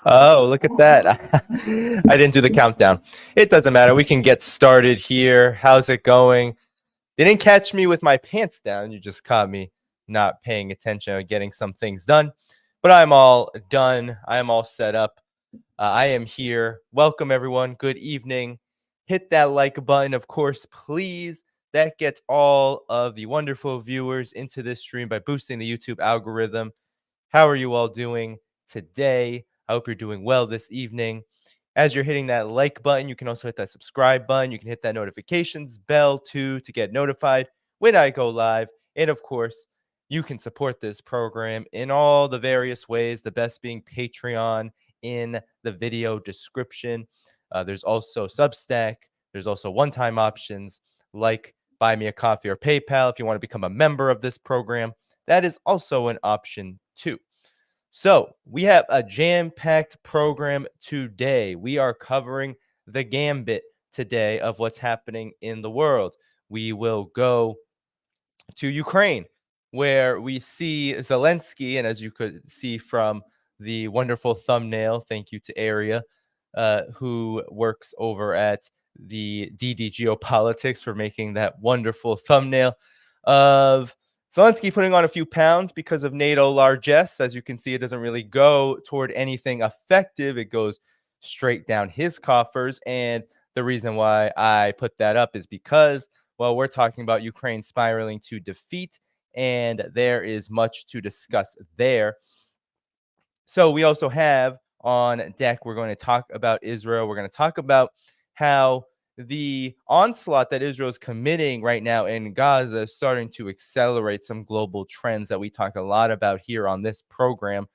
Oh, look at that. I didn't do the countdown. It doesn't matter. We can get started here. How's it going? Didn't catch me with my pants down. You just caught me not paying attention or getting some things done. But I'm all done. I am all set up. I am here. Welcome, everyone. Good evening. Hit that like button, of course, please. That gets all of the wonderful viewers into this stream by boosting the YouTube algorithm. How are you all doing today? I hope you're doing well this evening. As you're hitting that like button, you can also hit that subscribe button. You can hit that notifications bell too to get notified when I go live. And of course, you can support this program in all the various ways, the best being Patreon in the video description. There's also Substack. There's also one-time options like Buy Me a Coffee or PayPal if you want to become a member of this program. That is also an option too. So we have a jam-packed program today. We are covering the gambit today of what's happening in the world. We will go to Ukraine, where we see Zelensky, and as you could see from the wonderful thumbnail, thank you to Aria, who works over at the DD Geopolitics for making that wonderful thumbnail of Zelensky putting on a few pounds because of NATO largesse. As you can see, it doesn't really go toward anything effective. It goes straight down his coffers. And the reason why I put that up is because, well, we're talking about Ukraine spiraling to defeat, and there is much to discuss there. So we also have on deck, we're going to talk about Israel. We're going to talk about how the onslaught that Israel is committing right now in Gaza is starting to accelerate some global trends that we talk a lot about here on this program.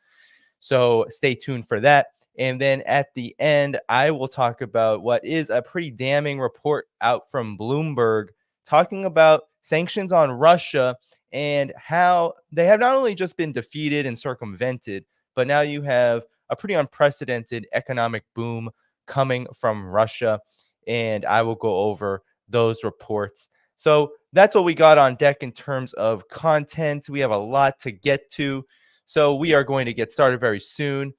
So stay tuned for that. And then at the end, I will talk about what is a pretty damning report out from Bloomberg talking about sanctions on Russia and how they have not only just been defeated and circumvented, but now you have a pretty unprecedented economic boom coming from Russia. And I will go over those reports. So that's what we got on deck in terms of content. We have a lot to get to. So we are going to get started very soon.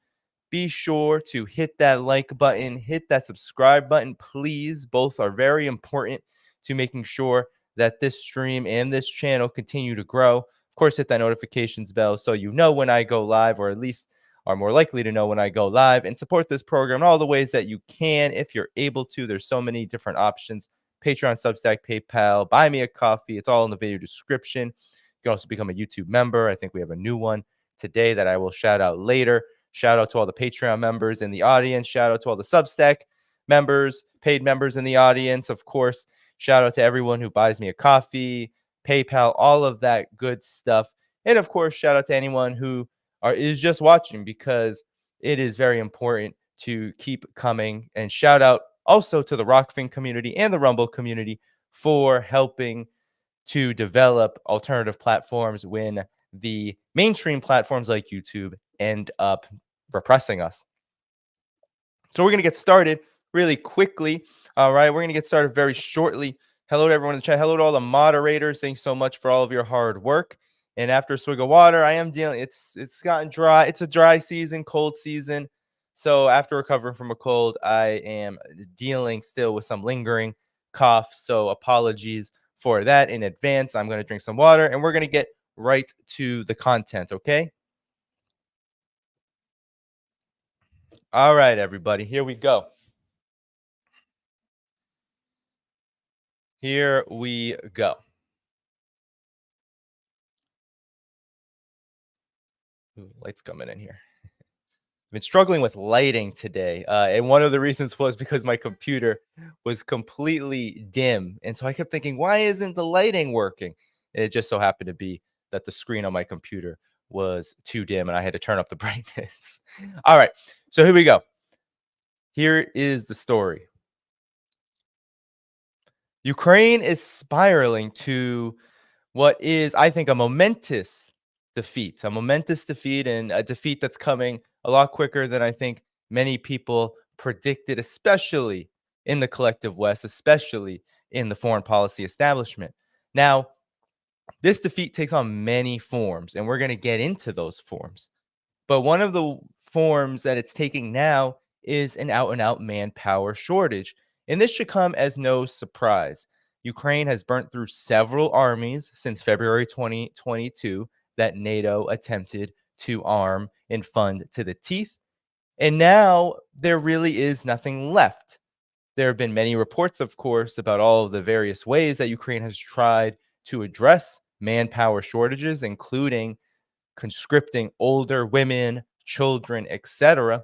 Be sure to hit that like button, hit that subscribe button, please. Both are very important to making sure that this stream and this channel continue to grow. Of course, hit that notifications bell so you know when I go live, or at least are more likely to know when I go live, and support this program in all the ways that you can if you're able to. There's so many different options: Patreon, Substack, PayPal, buy me a coffee. It's all in the video description. You can also become a YouTube member. I think we have a new one today that I will shout out later. Shout out to all the Patreon members in the audience. Shout out to all the Substack members, paid members in the audience. Of course, shout out to everyone who buys me a coffee, PayPal, all of that good stuff. And of course, shout out to anyone who is just watching, because it is very important to keep coming. And shout out also to the Rockfin community and the Rumble community for helping to develop alternative platforms when the mainstream platforms like YouTube end up repressing us. So we're going to get started really quickly. All right, we're going to get started very shortly. Hello to everyone in the chat. Hello to all the moderators. Thanks so much for all of your hard work. And after a swig of water, I am dealing. It's gotten dry. It's a dry season, cold season. So after recovering from a cold, I am dealing still with some lingering cough. So apologies for that in advance. I'm going to drink some water, and we're going to get right to the content, okay? All right, everybody, here we go. Here we go. Ooh, lights coming in here. I've been struggling with lighting today, and one of the reasons was because my computer was completely dim, and so I kept thinking, why isn't the lighting working? And it just so happened to be that the screen on my computer was too dim, and I had to turn up the brightness. All right, so here we go. Here is the story. Ukraine is spiraling to what is, I think, a momentous defeat, and a defeat that's coming a lot quicker than I think many people predicted, especially in the collective West, especially in the foreign policy establishment. Now, this defeat takes on many forms, and we're going to get into those forms. But one of the forms that it's taking now is an out-and-out manpower shortage. And this should come as no surprise. Ukraine has burnt through several armies since February 2022 that NATO attempted to arm and fund to the teeth. And now there really is nothing left. There have been many reports, of course, about all of the various ways that Ukraine has tried to address manpower shortages, including conscripting older women, children, etc.,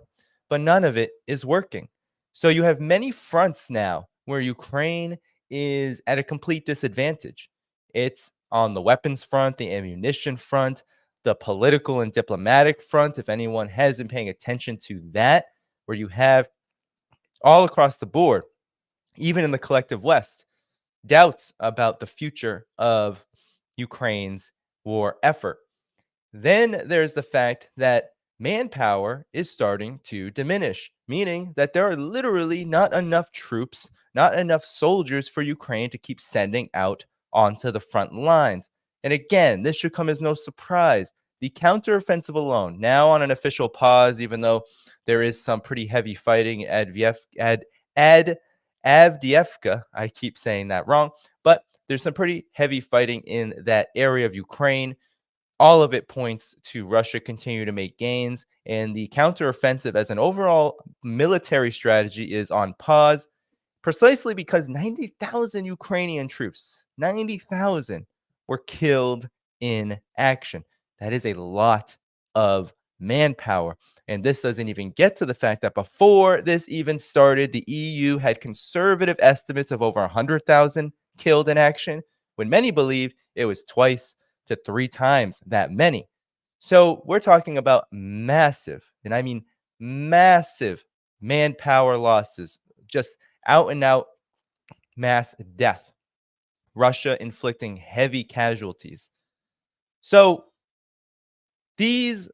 but none of it is working. So you have many fronts now where Ukraine is at a complete disadvantage. It's on the weapons front, the ammunition front, the political and diplomatic front, if anyone has been paying attention to that, where you have all across the board, even in the collective West, doubts about the future of Ukraine's war effort. Then there's the fact that manpower is starting to diminish, meaning that there are literally not enough troops, not enough soldiers for Ukraine to keep sending out onto the front lines. And again, this should come as no surprise. The counteroffensive alone, now on an official pause, even though there is some pretty heavy fighting at Avdiivka. I keep saying that wrong, but there's some pretty heavy fighting in that area of Ukraine. All of it points to Russia continue to make gains, and the counteroffensive as an overall military strategy is on pause, precisely because 90,000 Ukrainian troops, 90,000 were killed in action. That is a lot of manpower. And this doesn't even get to the fact that before this even started, the EU had conservative estimates of over 100,000 killed in action, when many believe it was twice to three times that many. So we're talking about massive, and I mean massive manpower losses, just out and out mass death. Russia inflicting heavy casualties. So these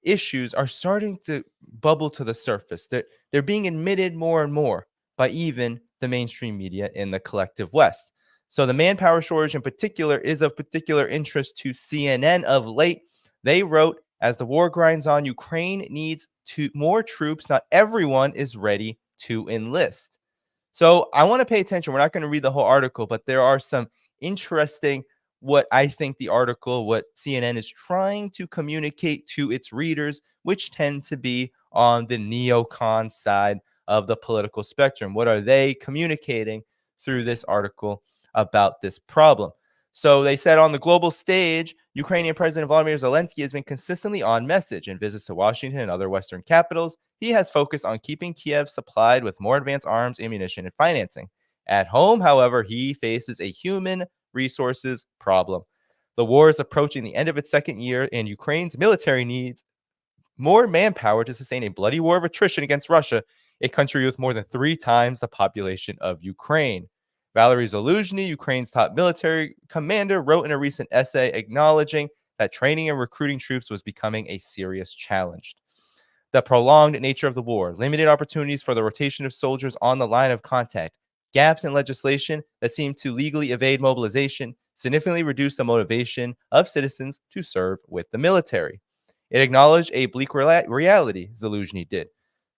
issues are starting to bubble to the surface. They're being admitted more and more by even the mainstream media in the collective West. So the manpower shortage in particular is of particular interest to CNN of late. They wrote, as the war grinds on, Ukraine needs more troops. Not everyone is ready to enlist. So I want to pay attention. We're not going to read the whole article, but there are some interesting, what I think the article, what CNN is trying to communicate to its readers, which tend to be on the neocon side of the political spectrum. What are they communicating through this article about this problem? So they said, on the global stage, Ukrainian President Volodymyr Zelensky has been consistently on message. In visits to Washington and other Western capitals, he has focused on keeping Kiev supplied with more advanced arms, ammunition, and financing. At home, however, he faces a human resources problem. The war is approaching the end of its second year, and Ukraine's military needs more manpower to sustain a bloody war of attrition against Russia, a country with more than 3 times the population of Ukraine. Valery Zaluzhny, Ukraine's top military commander, wrote in a recent essay acknowledging that training and recruiting troops was becoming a serious challenge. The prolonged nature of the war, limited opportunities for the rotation of soldiers on the line of contact, gaps in legislation that seem to legally evade mobilization, significantly reduced the motivation of citizens to serve with the military. It acknowledged a bleak reality, Zaluzhny did.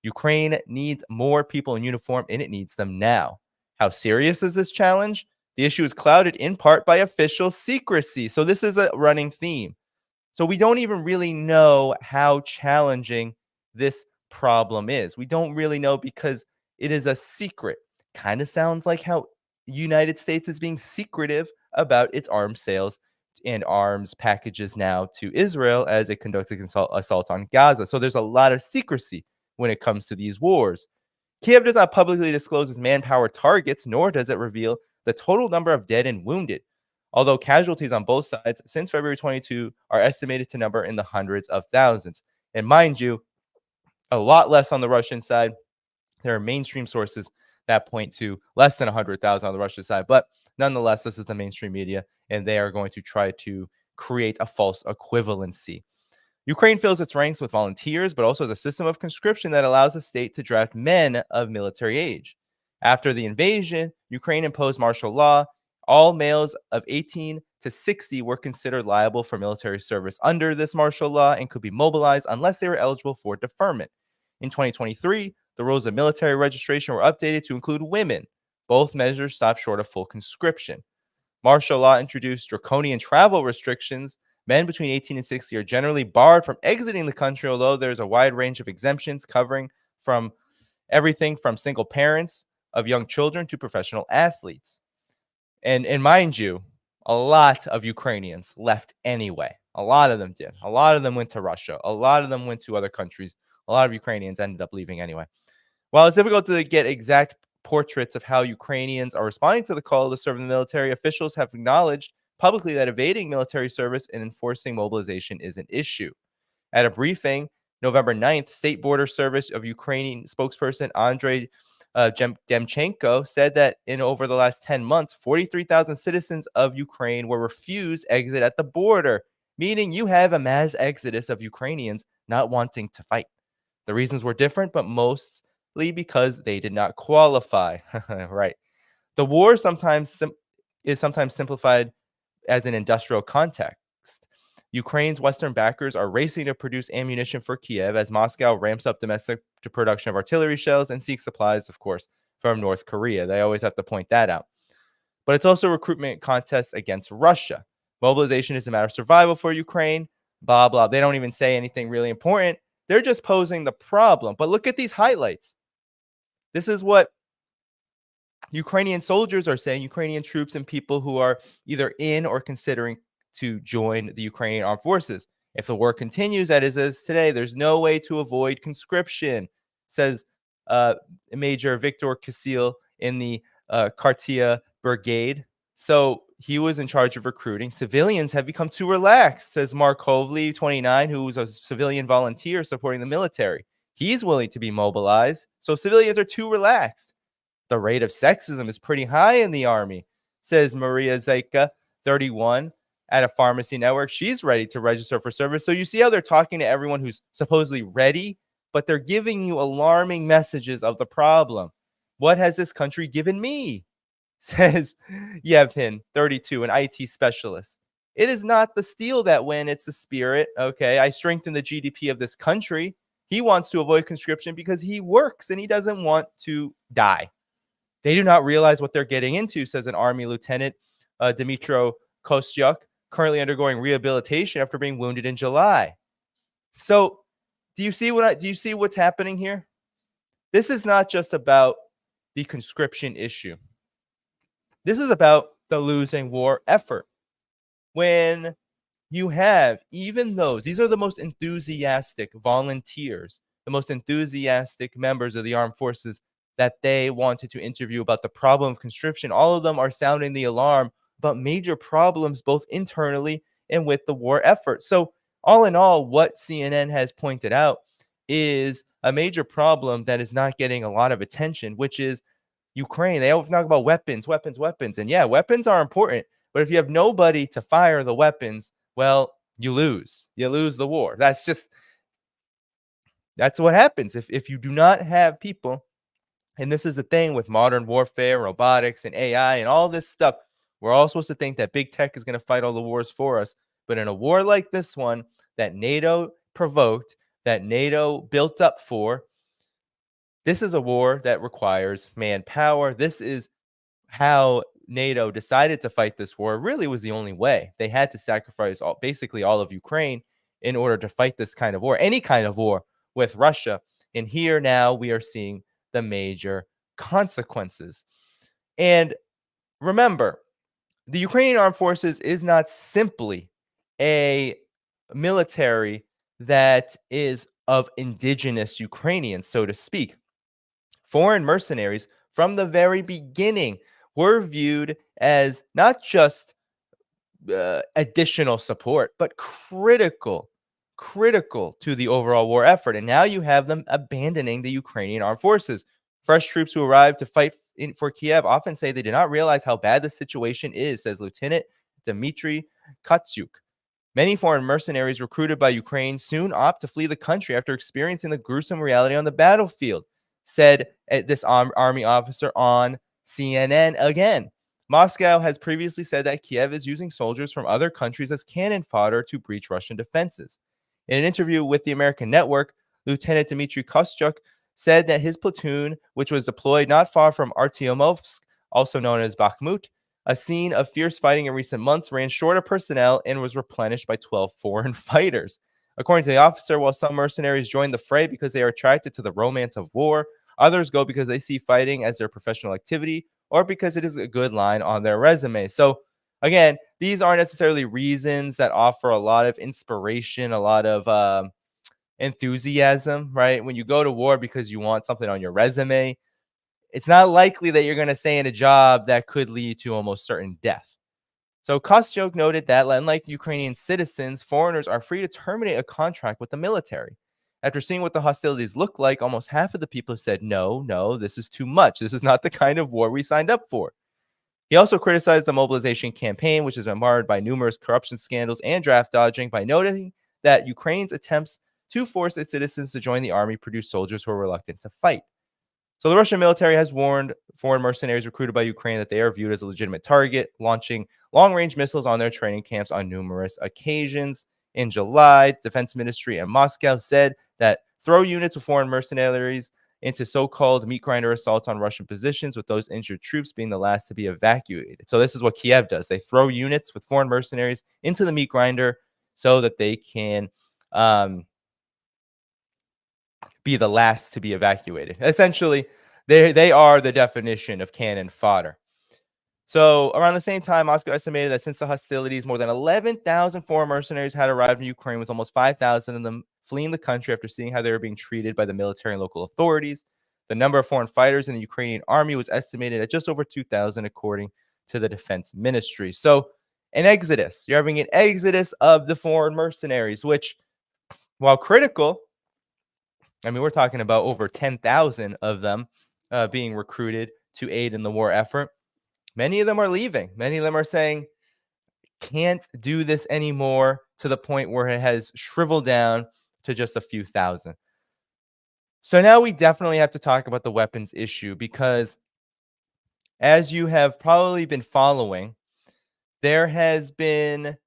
Ukraine needs more people in uniform, and it needs them now. How serious is this challenge? The issue is clouded in part by official secrecy. So this is a running theme. So we don't even really know how challenging this problem is. We don't really know because it is a secret. Kind of sounds like how United States is being secretive about its arms sales and arms packages now to Israel as it conducted assault on Gaza. So there's a lot of secrecy when it comes to these wars. Kiev does not publicly disclose its manpower targets, nor does it reveal the total number of dead and wounded, although casualties on both sides since February 22 are estimated to number in the hundreds of thousands. And mind you, a lot less on the Russian side. There are mainstream sources that point to less than 100,000 on the Russian side. But nonetheless, this is the mainstream media, and they are going to try to create a false equivalency. Ukraine fills its ranks with volunteers, but also has a system of conscription that allows the state to draft men of military age. After the invasion, Ukraine imposed martial law. All males of 18 to 60 were considered liable for military service under this martial law and could be mobilized unless they were eligible for deferment. In 2023, the rules of military registration were updated to include women. Both measures stopped short of full conscription. Martial law introduced draconian travel restrictions. Men between 18 and 60 are generally barred from exiting the country, although there's a wide range of exemptions covering from everything from single parents of young children to professional athletes. And mind you, a lot of Ukrainians left anyway. A lot of them did. A lot of them went to Russia. A lot of them went to other countries. A lot of Ukrainians ended up leaving anyway. While it's difficult to get exact portraits of how Ukrainians are responding to the call to serve in the military, officials have acknowledged publicly that evading military service and enforcing mobilization is an issue. At a briefing November 9th, State Border Service of Ukrainian spokesperson Andrei Demchenko said that in over the last 10 months, 43,000 citizens of Ukraine were refused exit at the border, meaning you have a mass exodus of Ukrainians not wanting to fight. The reasons were different, but mostly because they did not qualify. Right. The war is sometimes simplified as an industrial context. Ukraine's Western backers are racing to produce ammunition for Kiev as Moscow ramps up domestic production of artillery shells and seeks supplies, of course, from North Korea. They always have to point that out. But it's also a recruitment contest against Russia. Mobilization is a matter of survival for Ukraine, blah, blah. They don't even say anything really important. They're just posing the problem. But look at these highlights. This is what Ukrainian soldiers are saying, Ukrainian troops and people who are either in or considering to join the Ukrainian armed forces. If the war continues, as it is today, there's no way to avoid conscription, says Major Victor Kasil in the Kartia Brigade. So he was in charge of recruiting. Civilians have become too relaxed, says Mark Hovley, 29, who was a civilian volunteer supporting the military. He's willing to be mobilized. So civilians are too relaxed. The rate of sexism is pretty high in the army, says Maria Zaika, 31, at a pharmacy network. She's ready to register for service. So you see how they're talking to everyone who's supposedly ready, but they're giving you alarming messages of the problem. What has this country given me? Says Yevhin, 32, an IT specialist. It is not the steel that win, it's the spirit. Okay, I strengthen the GDP of this country. He wants to avoid conscription because he works and he doesn't want to die. They do not realize what they're getting into, says an Army Lieutenant, Dmitro Kostyuk, currently undergoing rehabilitation after being wounded in July. So do you see what's happening here? This is not just about the conscription issue. This is about the losing war effort. When you have even these are the most enthusiastic volunteers, the most enthusiastic members of the armed forces that they wanted to interview about the problem of conscription. All of them are sounding the alarm about major problems, both internally and with the war effort. So all in all, what CNN has pointed out is a major problem that is not getting a lot of attention, which is Ukraine. They always talk about weapons. And yeah, weapons are important. But if you have nobody to fire the weapons, well, you lose. You lose the war. That's what happens. If you do not have people, and this is the thing with modern warfare, robotics, and AI, and all this stuff, we're all supposed to think that big tech is going to fight all the wars for us. But in a war like this one that NATO provoked, that NATO built up for, this is a war that requires manpower. This is how NATO decided to fight this war. It really was the only way. They had to sacrifice basically all of Ukraine in order to fight this kind of war, any kind of war with Russia. And here now we are seeing the major consequences. And remember, the Ukrainian armed forces is not simply a military that is of indigenous Ukrainians, so to speak. Foreign mercenaries from the very beginning were viewed as not just additional support, but critical to the overall war effort. And now you have them abandoning the Ukrainian armed forces. Fresh troops who arrived to fight for Kiev often say they did not realize how bad the situation is, says Lieutenant Dmitry Katsyuk. Many foreign mercenaries recruited by Ukraine soon opt to flee the country after experiencing the gruesome reality on the battlefield, said this army officer on CNN again. Moscow has previously said that Kiev is using soldiers from other countries as cannon fodder to breach Russian defenses. In an interview with the American network, Lieutenant Dmitry Kostyuk said that his platoon, which was deployed not far from Artyomovsk, also known as Bakhmut, a scene of fierce fighting in recent months, ran short of personnel and was replenished by 12 foreign fighters. According to the officer, while some mercenaries join the fray because they are attracted to the romance of war, others go because they see fighting as their professional activity or because it is a good line on their resume. So again, these aren't necessarily reasons that offer a lot of inspiration, a lot of enthusiasm, right? When you go to war because you want something on your resume, it's not likely that you're going to stay in a job that could lead to almost certain death. So Kostyuk noted that, unlike Ukrainian citizens, foreigners are free to terminate a contract with the military. After seeing what the hostilities look like, almost half of the people said, no, this is too much. This is not the kind of war we signed up for. He also criticized the mobilization campaign, which has been marred by numerous corruption scandals and draft dodging, by noting that Ukraine's attempts to force its citizens to join the army produce soldiers who are reluctant to fight. So the Russian military has warned foreign mercenaries recruited by Ukraine that they are viewed as a legitimate target, launching long-range missiles on their training camps on numerous occasions. In July, the Defense Ministry in Moscow said that throw units of foreign mercenaries into so-called meat grinder assaults on Russian positions, with those injured troops being the last to be evacuated. So this is what Kiev does. They throw units with foreign mercenaries into the meat grinder so that they can be the last to be evacuated. Essentially, they are the definition of cannon fodder. So around the same time, Moscow estimated that since the hostilities, more than 11,000 foreign mercenaries had arrived in Ukraine, with almost 5,000 of them fleeing the country after seeing how they were being treated by the military and local authorities. The number of foreign fighters in the Ukrainian army was estimated at just over 2,000, according to the defense ministry. So an exodus. You're having an exodus of the foreign mercenaries, which, while critical, I mean, we're talking about over 10,000 of them being recruited to aid in the war effort. Many of them are leaving. Many of them are saying, can't do this anymore, to the point where it has shriveled down to just a few thousand. So now we definitely have to talk about the weapons issue, because as you have probably been following, there has been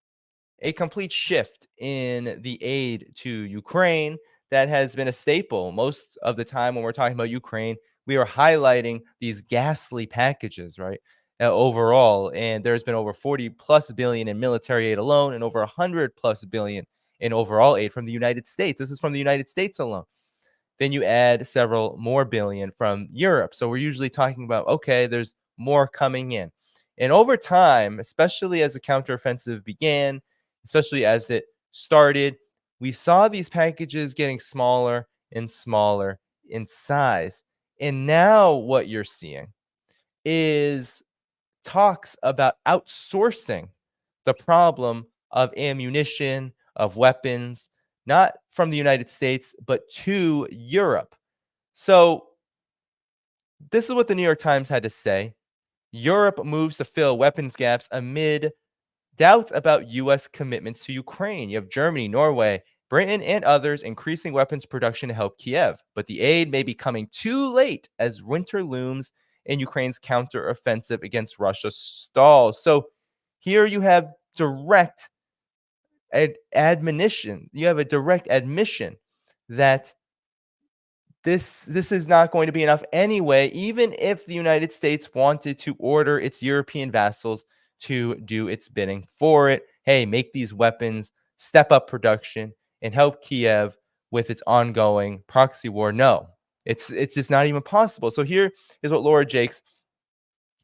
a complete shift in the aid to Ukraine that has been a staple. Most of the time when we're talking about Ukraine, we are highlighting these ghastly packages, right? Overall, and there's been over 40 plus billion in military aid alone, and over 100 plus billion in overall aid from the United States. This is from the United States alone. Then you add several more billion from Europe. So we're usually talking about, okay, there's more coming in. And over time, especially as the counteroffensive began, especially as it started, we saw these packages getting smaller and smaller in size. And now what you're seeing is talks about outsourcing the problem of ammunition, of weapons, not from the United States, but to Europe. So this is what the New York Times had to say. Europe moves to fill weapons gaps amid doubt about U.S. commitments to Ukraine. You have Germany, Norway, Britain, and others increasing weapons production to help Kiev. But the aid may be coming too late as winter looms and Ukraine's counteroffensive against Russia stalls. So here you have direct admonition. You have a direct admission that this is not going to be enough anyway, even if the United States wanted to order its European vassals to do its bidding for it. Hey, make these weapons, step up production, and help Kiev with its ongoing proxy war. No, it's just not even possible. So here is what Laura Jakes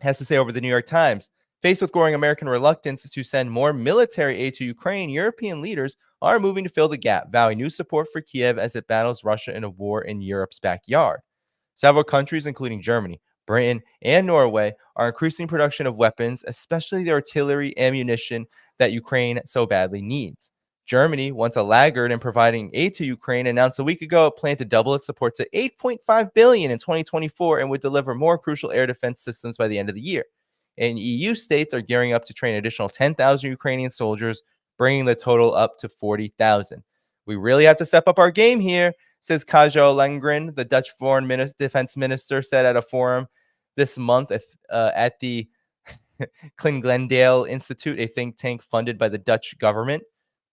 has to say over the New York Times. Faced with growing American reluctance to send more military aid to Ukraine, European leaders are moving to fill the gap, vowing new support for Kiev as it battles Russia in a war in Europe's backyard. Several countries, including Germany, Britain, and Norway, are increasing production of weapons, especially the artillery ammunition that Ukraine so badly needs. Germany, once a laggard in providing aid to Ukraine, announced a week ago it planned to double its support to $8.5 billion in 2024 and would deliver more crucial air defense systems by the end of the year. And EU states are gearing up to train an additional 10,000 Ukrainian soldiers, bringing the total up to 40,000. We really have to step up our game here, says Cashapp Lengren, the Dutch foreign defense minister, said at a forum this month at the Glendale Institute, a think tank funded by the Dutch government.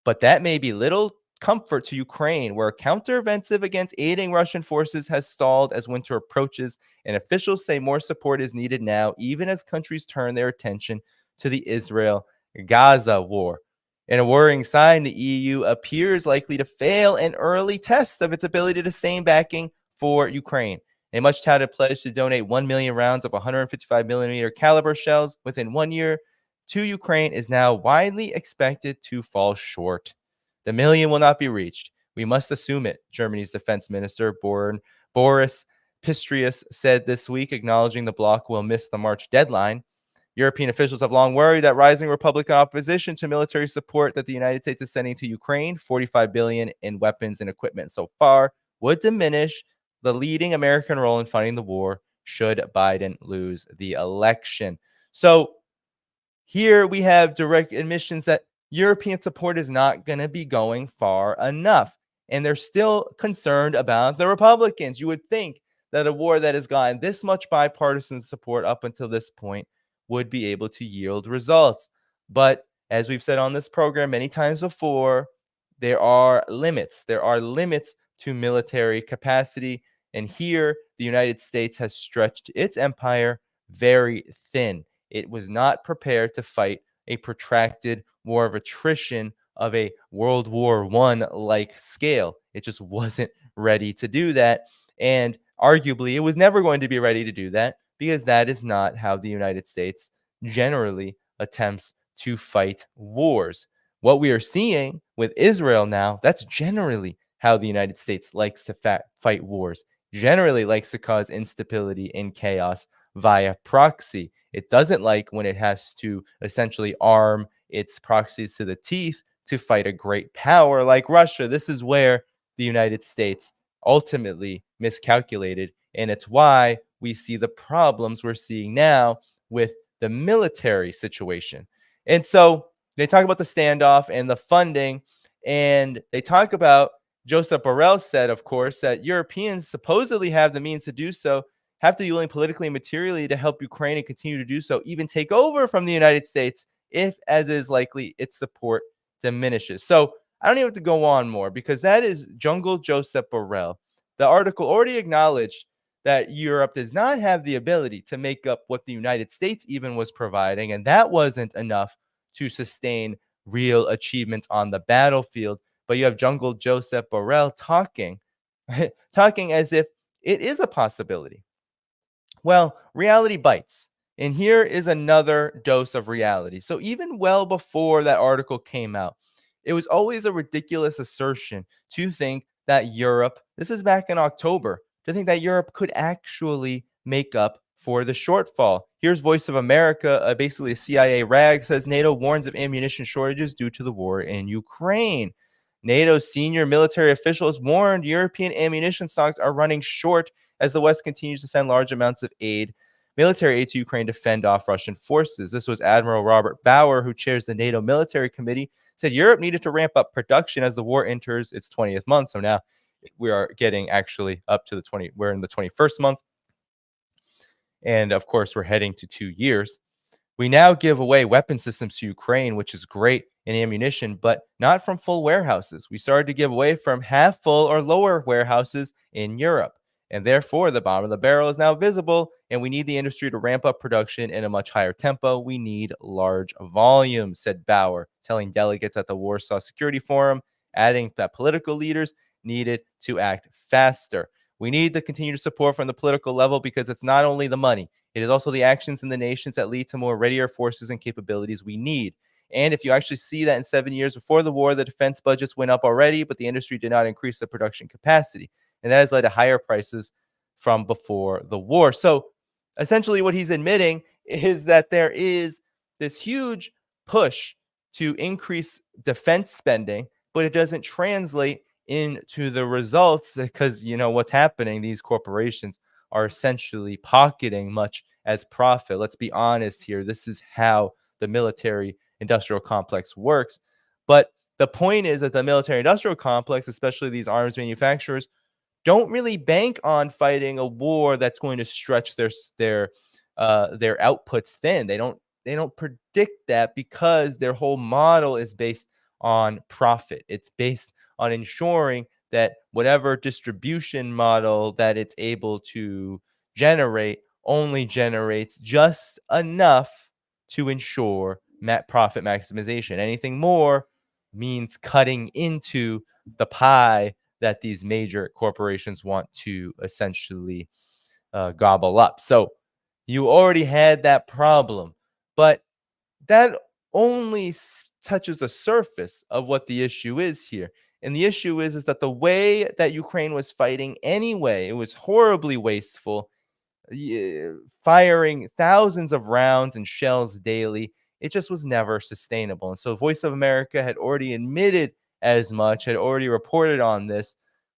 But that may be little comfort to Ukraine, where a counteroffensive against aiding Russian forces has stalled as winter approaches, and officials say more support is needed now, even as countries turn their attention to the Israel-Gaza war. In a worrying sign, the EU appears likely to fail an early test of its ability to sustain backing for Ukraine. A much-touted pledge to donate 1 million rounds of 155 millimeter caliber shells within 1 year to Ukraine is now widely expected to fall short. The million will not be reached. We must assume it, Germany's defense minister Boris Pistorius said this week, acknowledging the bloc will miss the March deadline. European officials have long worried that rising Republican opposition to military support that the United States is sending to Ukraine, $45 billion in weapons and equipment so far, would diminish the leading American role in fighting the war should Biden lose the election. So here we have direct admissions that European support is not going to be going far enough. And they're still concerned about the Republicans. You would think that a war that has gotten this much bipartisan support up until this point would be able to yield results. But as we've said on this program many times before, there are limits. There are limits to military capacity. And here, the United States has stretched its empire very thin. It was not prepared to fight a protracted war of attrition of a World War I like scale. It just wasn't ready to do that. And arguably, it was never going to be ready to do that because that is not how the United States generally attempts to fight wars. What we are seeing with Israel now, that's generally how the United States likes to fight wars, generally likes to cause instability and chaos via proxy. It doesn't like when it has to essentially arm its proxies to the teeth to fight a great power like Russia. This is where the United States ultimately miscalculated. And it's why we see the problems we're seeing now with the military situation. And so they talk about the standoff and the funding, and they talk about Joseph Borrell said, of course, that Europeans supposedly have the means to do so, have to be willing politically and materially to help Ukraine and continue to do so, even take over from the United States if, as is likely, its support diminishes. So I don't even have to go on more because that is Jungle Joseph Borrell. The article already acknowledged that Europe does not have the ability to make up what the United States even was providing, and that wasn't enough to sustain real achievements on the battlefield. But you have Jungle Joseph Borrell talking, talking as if it is a possibility. Well, reality bites. And here is another dose of reality. So even well before that article came out, it was always a ridiculous assertion to think that Europe, this is back in October, to think that Europe could actually make up for the shortfall. Here's Voice of America, basically a CIA rag, says NATO warns of ammunition shortages due to the war in Ukraine. NATO's senior military officials warned European ammunition stocks are running short as the West continues to send large amounts of military aid to Ukraine to fend off Russian forces. This was Admiral Robert Bauer, who chairs the NATO Military Committee, said Europe needed to ramp up production as the war enters its 20th month. So now we are getting actually up to we're in the 21st month. And of course, we're heading to 2 years. We now give away weapon systems to Ukraine, which is great, and ammunition, but not from full warehouses. We started to give away from half full or lower warehouses in Europe. And therefore, the bottom of the barrel is now visible, and we need the industry to ramp up production in a much higher tempo. We need large volumes, said Bauer, telling delegates at the Warsaw Security Forum, adding that political leaders needed to act faster. We need to continue to support from the political level because it's not only the money, it is also the actions in the nations that lead to more readier forces and capabilities we need. And if you actually see that in 7 years before the war, the defense budgets went up already, but the industry did not increase the production capacity. And that has led to higher prices from before the war. So essentially what he's admitting is that there is this huge push to increase defense spending, but it doesn't translate into the results because, you know, what's happening, these corporations are essentially pocketing much as profit. Let's be honest here. This is how the military industrial complex works. But the point is that the military industrial complex, especially these arms manufacturers, don't really bank on fighting a war that's going to stretch their outputs thin. They don't predict that because their whole model is based on profit. It's based on ensuring that whatever distribution model that it's able to generate only generates just enough to ensure profit maximization. Anything more means cutting into the pie that these major corporations want to essentially gobble up. So you already had that problem, but that only touches the surface of what the issue is here. And the issue is that the way that Ukraine was fighting anyway, it was horribly wasteful, firing thousands of rounds and shells daily. It just was never sustainable. And so Voice of America had already admitted as much, had already reported on this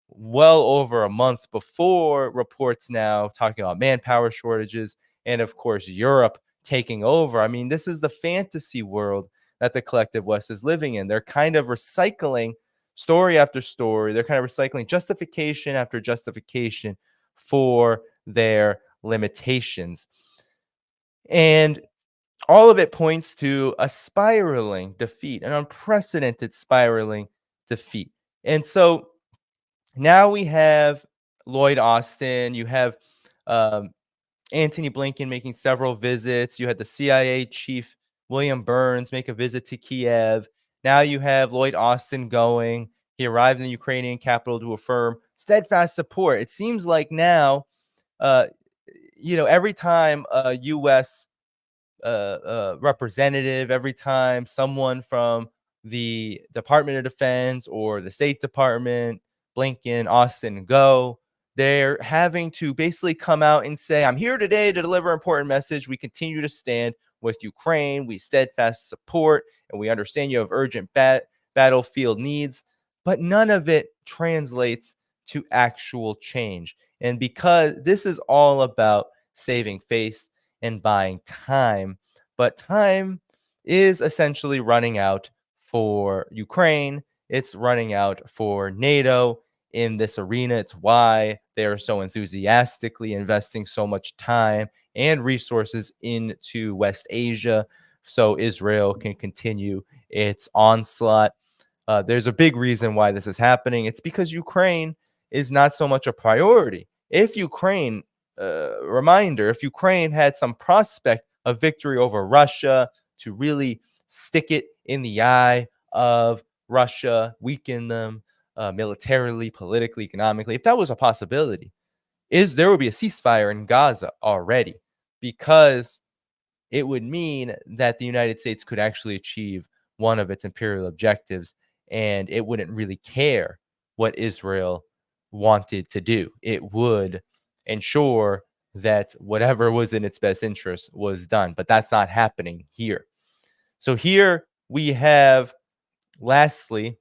well over a month before, reports now talking about manpower shortages and, of course, Europe taking over. I mean, this is the fantasy world that the collective West is living in. They're kind of recycling story after story. They're kind of recycling justification after justification for their limitations. And all of it points to a spiraling defeat, an unprecedented spiraling defeat. And so now we have Lloyd Austin. You have Antony Blinken making several visits. You had the CIA chief William Burns make a visit to Kiev. Now you have Lloyd Austin going. He arrived in the Ukrainian capital to affirm steadfast support. It seems like now, uh, every time a U.S. Representative, every time someone from the Department of Defense or the State Department, Blinken, Austin, go, they're having to basically come out and say, I'm here today to deliver an important message. We continue to stand with Ukraine. We steadfast support, and we understand you have urgent battlefield needs, but none of it translates to actual change. And because this is all about saving face and buying time, but time is essentially running out for Ukraine. It's running out for NATO in this arena. It's why they are so enthusiastically investing so much time and resources into West Asia so Israel can continue its onslaught. There's a big reason why this is happening. It's because Ukraine is not so much a priority. If Ukraine, if Ukraine had some prospect of victory over Russia, to really stick it in the eye of Russia, weaken them militarily, politically, economically, if that was a possibility, there would be a ceasefire in Gaza already, because it would mean that the United States could actually achieve one of its imperial objectives, and it wouldn't really care what Israel wanted to do. It would ensure that whatever was in its best interest was done, but that's not happening here. So here we have, lastly,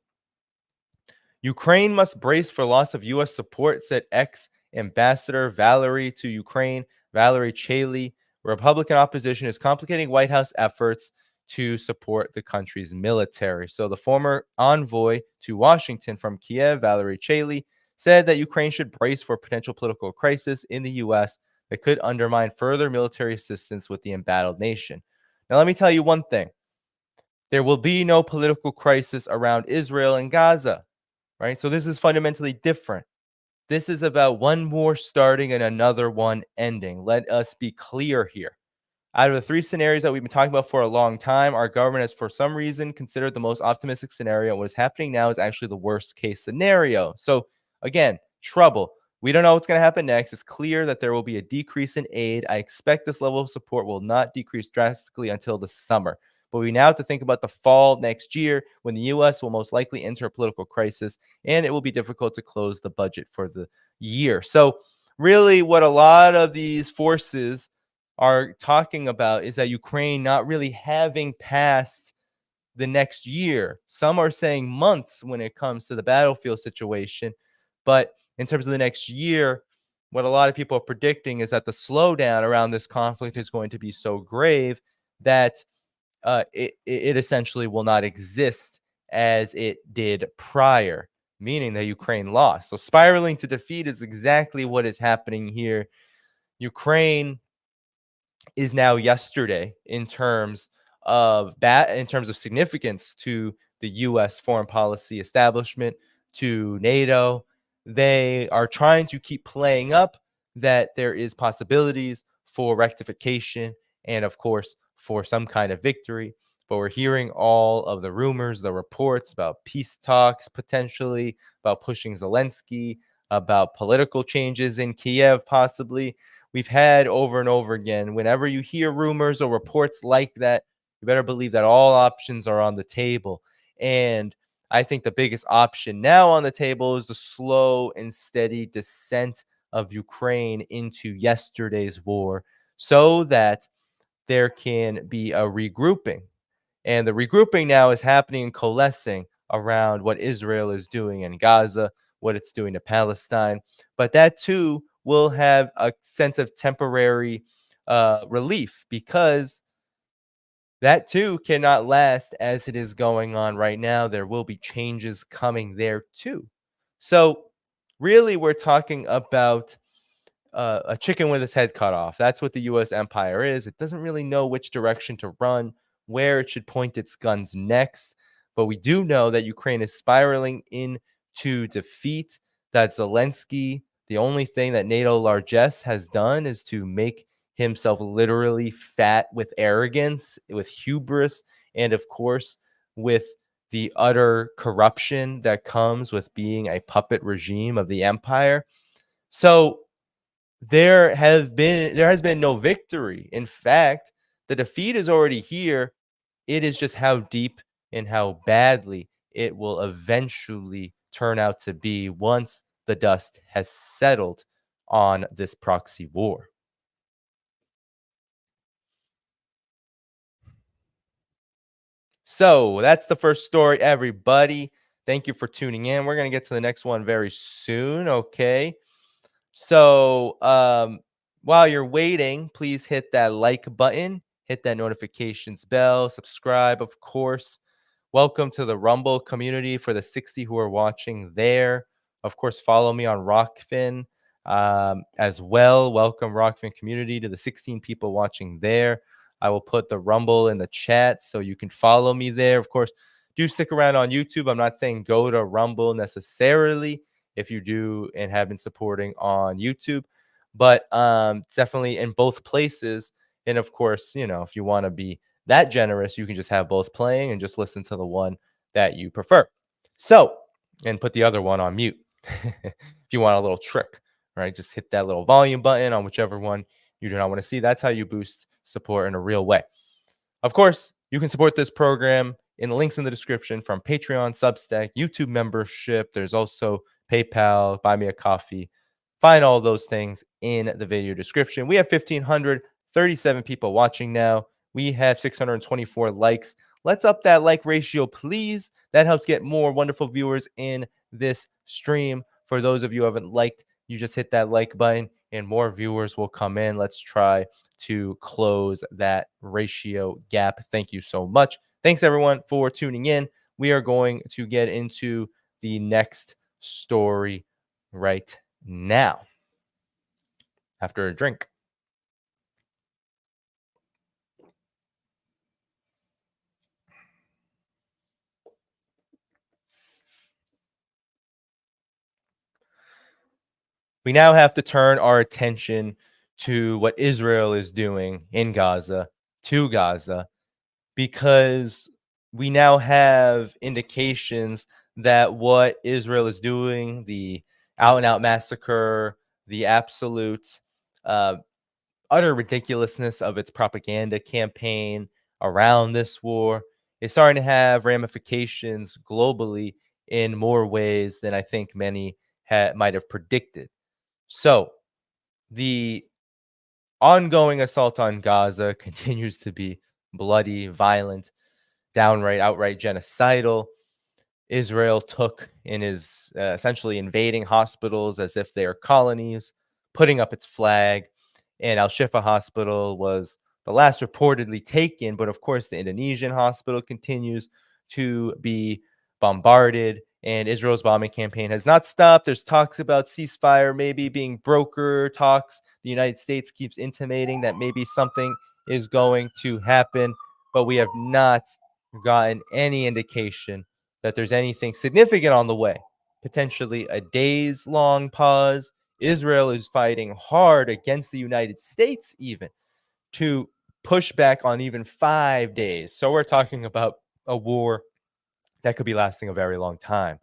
Ukraine must brace for loss of U.S. support, said ex-ambassador Valerie to Ukraine, Valerie Chaley. Republican opposition is complicating White House efforts to support the country's military. So the former envoy to Washington from Kiev, Valerie Chaley, said that Ukraine should brace for potential political crisis in the U.S. that could undermine further military assistance with the embattled nation. Now, let me tell you one thing. There will be no political crisis around Israel and Gaza, right? So this is fundamentally different. This is about one war starting and another one ending. Let us be clear here. Out of the three scenarios that we've been talking about for a long time, our government has, for some reason, considered the most optimistic scenario. What is happening now is actually the worst case scenario. So, again, trouble. We don't know what's going to happen next. It's clear that there will be a decrease in aid. I expect this level of support will not decrease drastically until the summer. But we now have to think about the fall next year, when the U.S. will most likely enter a political crisis, and it will be difficult to close the budget for the year. So, really, what a lot of these forces are talking about is that Ukraine not really having passed the next year. Some are saying months when it comes to the battlefield situation. But in terms of the next year, what a lot of people are predicting is that the slowdown around this conflict is going to be so grave that it essentially will not exist as it did prior, meaning that Ukraine lost. So spiraling to defeat is exactly what is happening here. Ukraine is now yesterday in terms of significance to the U.S. foreign policy establishment, to NATO. They are trying to keep playing up that there is possibilities for rectification and, of course, for some kind of victory. But we're hearing all of the rumors, the reports about peace talks potentially, about pushing Zelensky, about political changes in Kiev possibly. We've had over and over again, whenever you hear rumors or reports like that, you better believe that all options are on the table. And I think the biggest option now on the table is the slow and steady descent of Ukraine into yesterday's war, so that there can be a regrouping. And the regrouping now is happening and coalescing around what Israel is doing in Gaza, what it's doing to Palestine. But that too will have a sense of temporary relief, because that too cannot last as it is going on right now. There will be changes coming there too. So really, we're talking about a chicken with its head cut off. That's what the U.S. empire is. It doesn't really know which direction to run, where it should point its guns next. But we do know that Ukraine is spiraling into defeat, that Zelensky, The only thing that NATO largesse has done is to make himself literally fat with arrogance, with hubris, and of course, with the utter corruption that comes with being a puppet regime of the empire. So there has been no victory. In fact, the defeat is already here. It is just how deep and how badly it will eventually turn out to be once the dust has settled on this proxy war. So that's the first story, everybody. Thank you for tuning in. We're going to get to the next one very soon. Okay. So while you're waiting, please hit that like button, hit that notifications bell, subscribe, of course. Welcome to the Rumble community for the 60 who are watching there. Of course, follow me on Rockfin as well. Welcome, Rockfin community, to the 16 people watching there. I will put the Rumble in the chat so you can follow me there. Of course, do stick around on YouTube. I'm not saying go to Rumble necessarily if you do and have been supporting on YouTube, but definitely in both places. And of course, if you want to be that generous, you can just have both playing and just listen to the one that you prefer. So, and put the other one on mute if you want a little trick, right? Just hit that little volume button on whichever one you do not want to see. That's how you boost support in a real way. Of course, you can support this program in the links in the description from Patreon, Substack, YouTube membership. There's also PayPal, Buy Me a Coffee. Find all those things in the video description. We have 1,537 people watching now. We have 624 likes. Let's up that like ratio, please. That helps get more wonderful viewers in this stream. For those of you who haven't liked, you just hit that like button and more viewers will come in. Let's try to close that ratio gap. Thank you so much. Thanks everyone for tuning in. We are going to get into the next story right now after a drink. We now have to turn our attention to what Israel is doing in Gaza, to Gaza, because we now have indications that what Israel is doing, the out and out massacre, the absolute utter ridiculousness of its propaganda campaign around this war, is starting to have ramifications globally in more ways than I think many might have predicted. So the ongoing assault on Gaza continues to be bloody, violent, outright genocidal. Israel took and is essentially invading hospitals as if they are colonies, putting up its flag. And Al Shifa Hospital was the last reportedly taken, but of course, the Indonesian hospital continues to be bombarded. And Israel's bombing campaign has not stopped. There's talks about ceasefire maybe being broker talks. The United States keeps intimating that maybe something is going to happen, but we have not gotten any indication that there's anything significant on the way. Potentially a days long pause. Israel is fighting hard against the United States, even to push back on even 5 days. So we're talking about a war that could be lasting a very long time.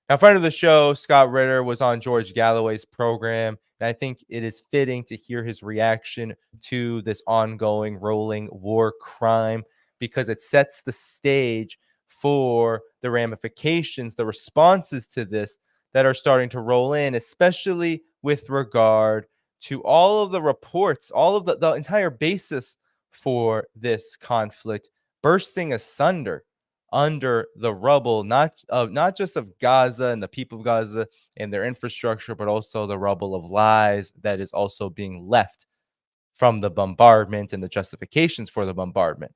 Now, friend of the show, Scott Ritter, was on George Galloway's program, and I think it is fitting to hear his reaction to this ongoing rolling war crime because it sets the stage for the ramifications, the responses to this that are starting to roll in, especially with regard to all of the reports, all of the entire basis for this conflict bursting asunder under the rubble, not just of Gaza and the people of Gaza and their infrastructure, but also the rubble of lies that is also being left from the bombardment and the justifications for the bombardment.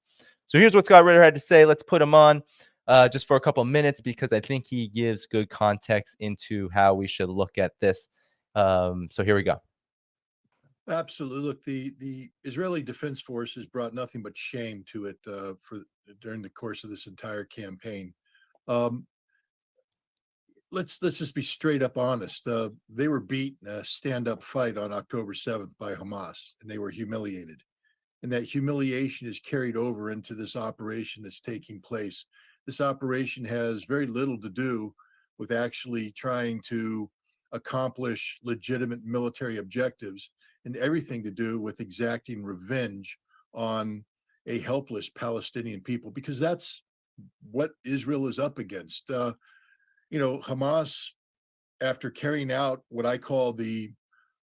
So here's what Scott Ritter had to say. Let's put him on just for a couple minutes because I think he gives good context into how we should look at this. So here we go. Absolutely. Look, the Israeli Defense Forces brought nothing but shame to it during the course of this entire campaign. let's just be straight up honest. They were beat in a stand-up fight on October 7th by Hamas, and they were humiliated. And that humiliation is carried over into this operation that's taking place. This operation has very little to do with actually trying to accomplish legitimate military objectives, and everything to do with exacting revenge on a helpless Palestinian people, because that's what Israel is up against. Hamas, after carrying out what I call the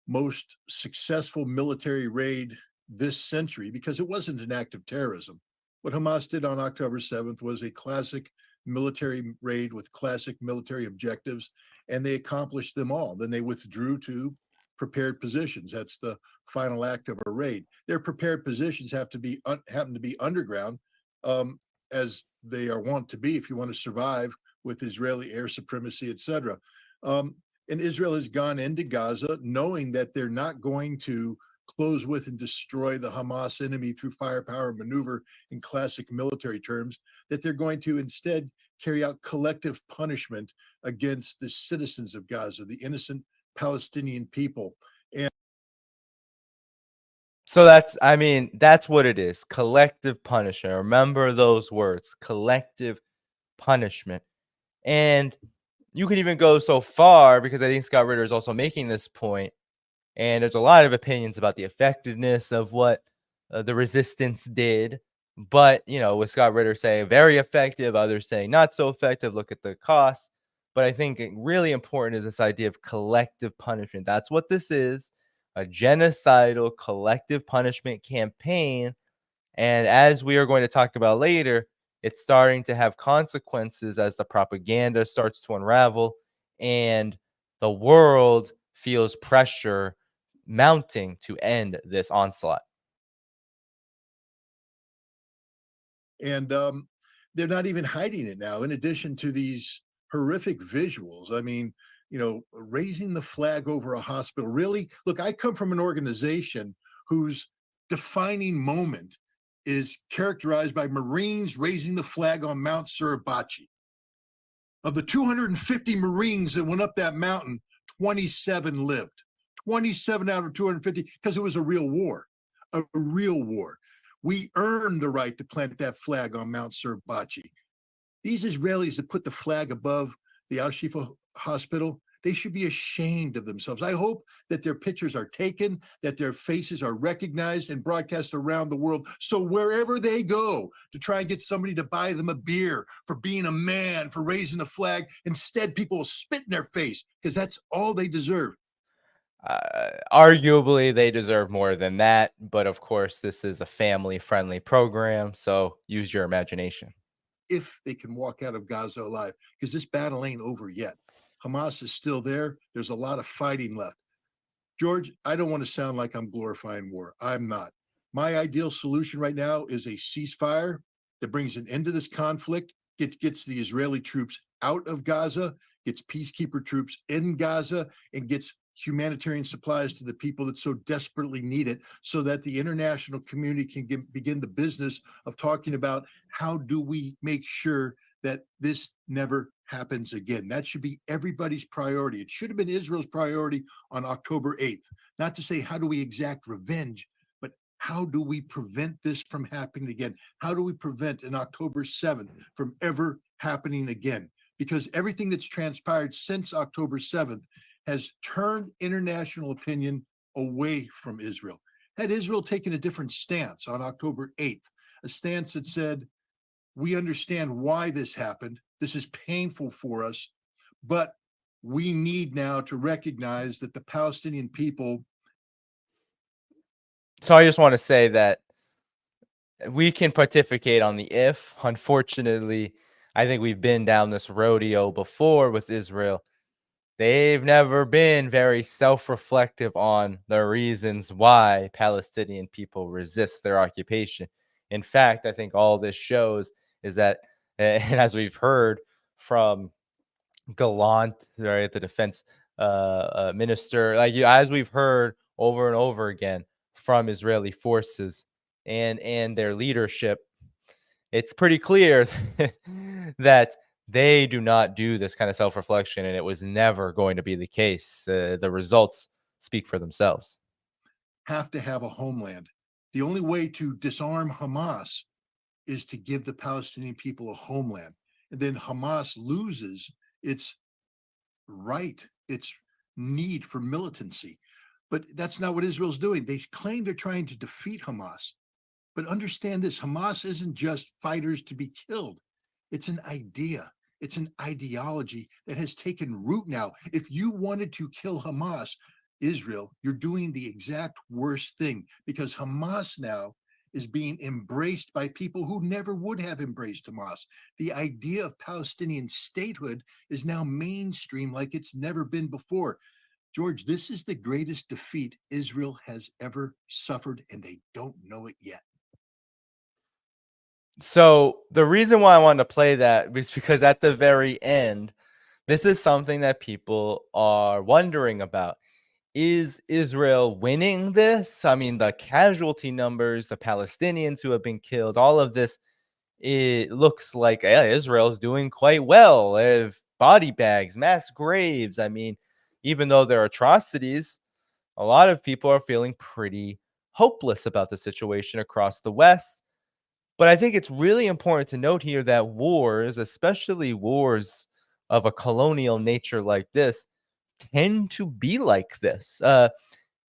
most successful military raid this century, because it wasn't an act of terrorism. What Hamas did on October 7th was a classic military raid with classic military objectives, and they accomplished them all. Then they withdrew to prepared positions. That's the final act of a raid. Their prepared positions happen to be underground, as they are wont to be if you want to survive with Israeli air supremacy, etc. And Israel has gone into Gaza knowing that they're not going to close with and destroy the Hamas enemy through firepower maneuver in classic military terms, that they're going to instead carry out collective punishment against the citizens of Gaza, the innocent Palestinian people. And So that's what it is. Collective punishment. Remember those words, collective punishment. And you can even go so far, because I think Scott Ritter is also making this point, and there's a lot of opinions about the effectiveness of what the resistance did. But, with Scott Ritter saying very effective, others saying not so effective, look at the costs. But I think really important is this idea of collective punishment. That's what this is, a genocidal collective punishment campaign. And as we are going to talk about later, it's starting to have consequences as the propaganda starts to unravel and the world feels pressure mounting to end this onslaught. and they're not even hiding it now. In addition to these horrific visuals, I mean, raising the flag over a hospital. Really, look, I come from an organization whose defining moment is characterized by Marines raising the flag on Mount Suribachi. Of the 250 Marines that went up that mountain, 27 lived. 27 out of 250, because it was a real war, a real war. We earned the right to plant that flag on Mount Suribachi. These Israelis that put the flag above the Al-Shifa hospital, they should be ashamed of themselves. I hope that their pictures are taken, that their faces are recognized and broadcast around the world. So wherever they go to try and get somebody to buy them a beer for being a man, for raising the flag, instead people will spit in their face, because that's all they deserve. Arguably, they deserve more than that. But of course, this is a family friendly program. So use your imagination. If they can walk out of Gaza alive, because this battle ain't over yet. Hamas is still there. There's a lot of fighting left. George, I don't want to sound like I'm glorifying war. I'm not. My ideal solution right now is a ceasefire that brings an end to this conflict, gets the Israeli troops out of Gaza, gets peacekeeper troops in Gaza, and gets humanitarian supplies to the people that so desperately need it, so that the international community can begin the business of talking about how do we make sure that this never happens again. That should be everybody's priority. It should have been Israel's priority on October 8th. Not to say how do we exact revenge, but how do we prevent this from happening again? How do we prevent an October 7th from ever happening again? Because everything that's transpired since October 7th has turned international opinion away from Israel. Had Israel taken a different stance on October 8th, a stance that said, we understand why this happened. This is painful for us, but we need now to recognize that the Palestinian people. So I just want to say that we can pontificate on the if. Unfortunately, I think we've been down this rodeo before with Israel. They've never been very self-reflective on the reasons why Palestinian people resist their occupation. In fact, I think all this shows is that, and as we've heard from Gallant, right, the defense minister, as we've heard over and over again from Israeli forces and their leadership, it's pretty clear that They do not do this kind of self-reflection, and it was never going to be the case. The results speak for themselves. Have to have a homeland. The only way to disarm Hamas is to give the Palestinian people a homeland. And then Hamas loses its right, its need for militancy. But that's not what Israel's doing. They claim they're trying to defeat Hamas. But understand this, Hamas isn't just fighters to be killed. It's an idea. It's an ideology that has taken root now. If you wanted to kill Hamas, Israel, you're doing the exact worst thing, because Hamas now is being embraced by people who never would have embraced Hamas. The idea of Palestinian statehood is now mainstream like it's never been before. George, this is the greatest defeat Israel has ever suffered, and they don't know it yet. So the reason why I wanted to play that was because at the very end, this is something that people are wondering about. Is Israel winning this? I mean, the casualty numbers, the Palestinians who have been killed, all of this, it looks like Israel's doing quite well. They have body bags, mass graves. I mean, even though there are atrocities, a lot of people are feeling pretty hopeless about the situation across the West. But I think it's really important to note here that wars, especially wars of a colonial nature like this, tend to be like this.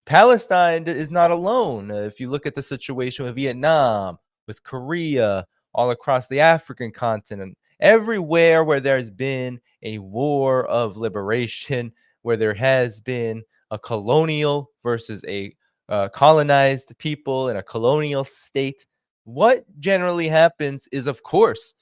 Palestine is not alone. If you look at the situation with Vietnam, with Korea, all across the African continent, everywhere where there's been a war of liberation, where there has been a colonial versus a colonized people in a colonial state, what generally happens is, of course,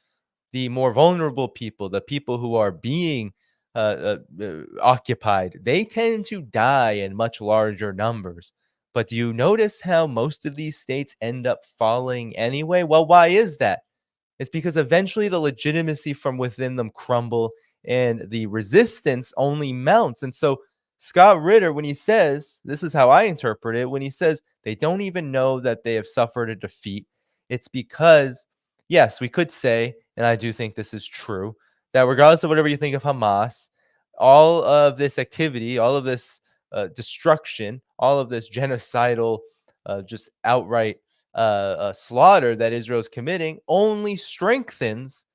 the more vulnerable people, the people who are being occupied, they tend to die in much larger numbers. But do you notice how most of these states end up falling anyway? Well, why is that? It's because eventually the legitimacy from within them crumble and the resistance only mounts. And so Scott Ritter, when he says, this is how I interpret it, when he says they don't even know that they have suffered a defeat, it's because, yes, we could say, and I do think this is true, that regardless of whatever you think of Hamas, all of this activity, all of this destruction, all of this genocidal, just outright slaughter that Israel is committing only strengthens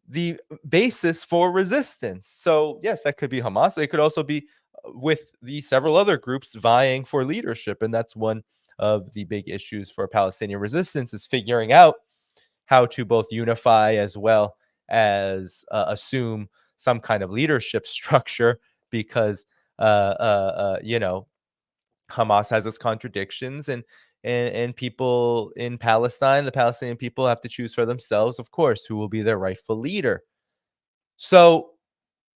the basis for resistance. So, yes, that could be Hamas. It could also be with the several other groups vying for leadership. And that's one of the big issues for Palestinian resistance, is figuring out how to both unify as well as assume some kind of leadership structure, because you know, Hamas has its contradictions, and people in Palestine, the Palestinian people, have to choose for themselves, of course, who will be their rightful leader. So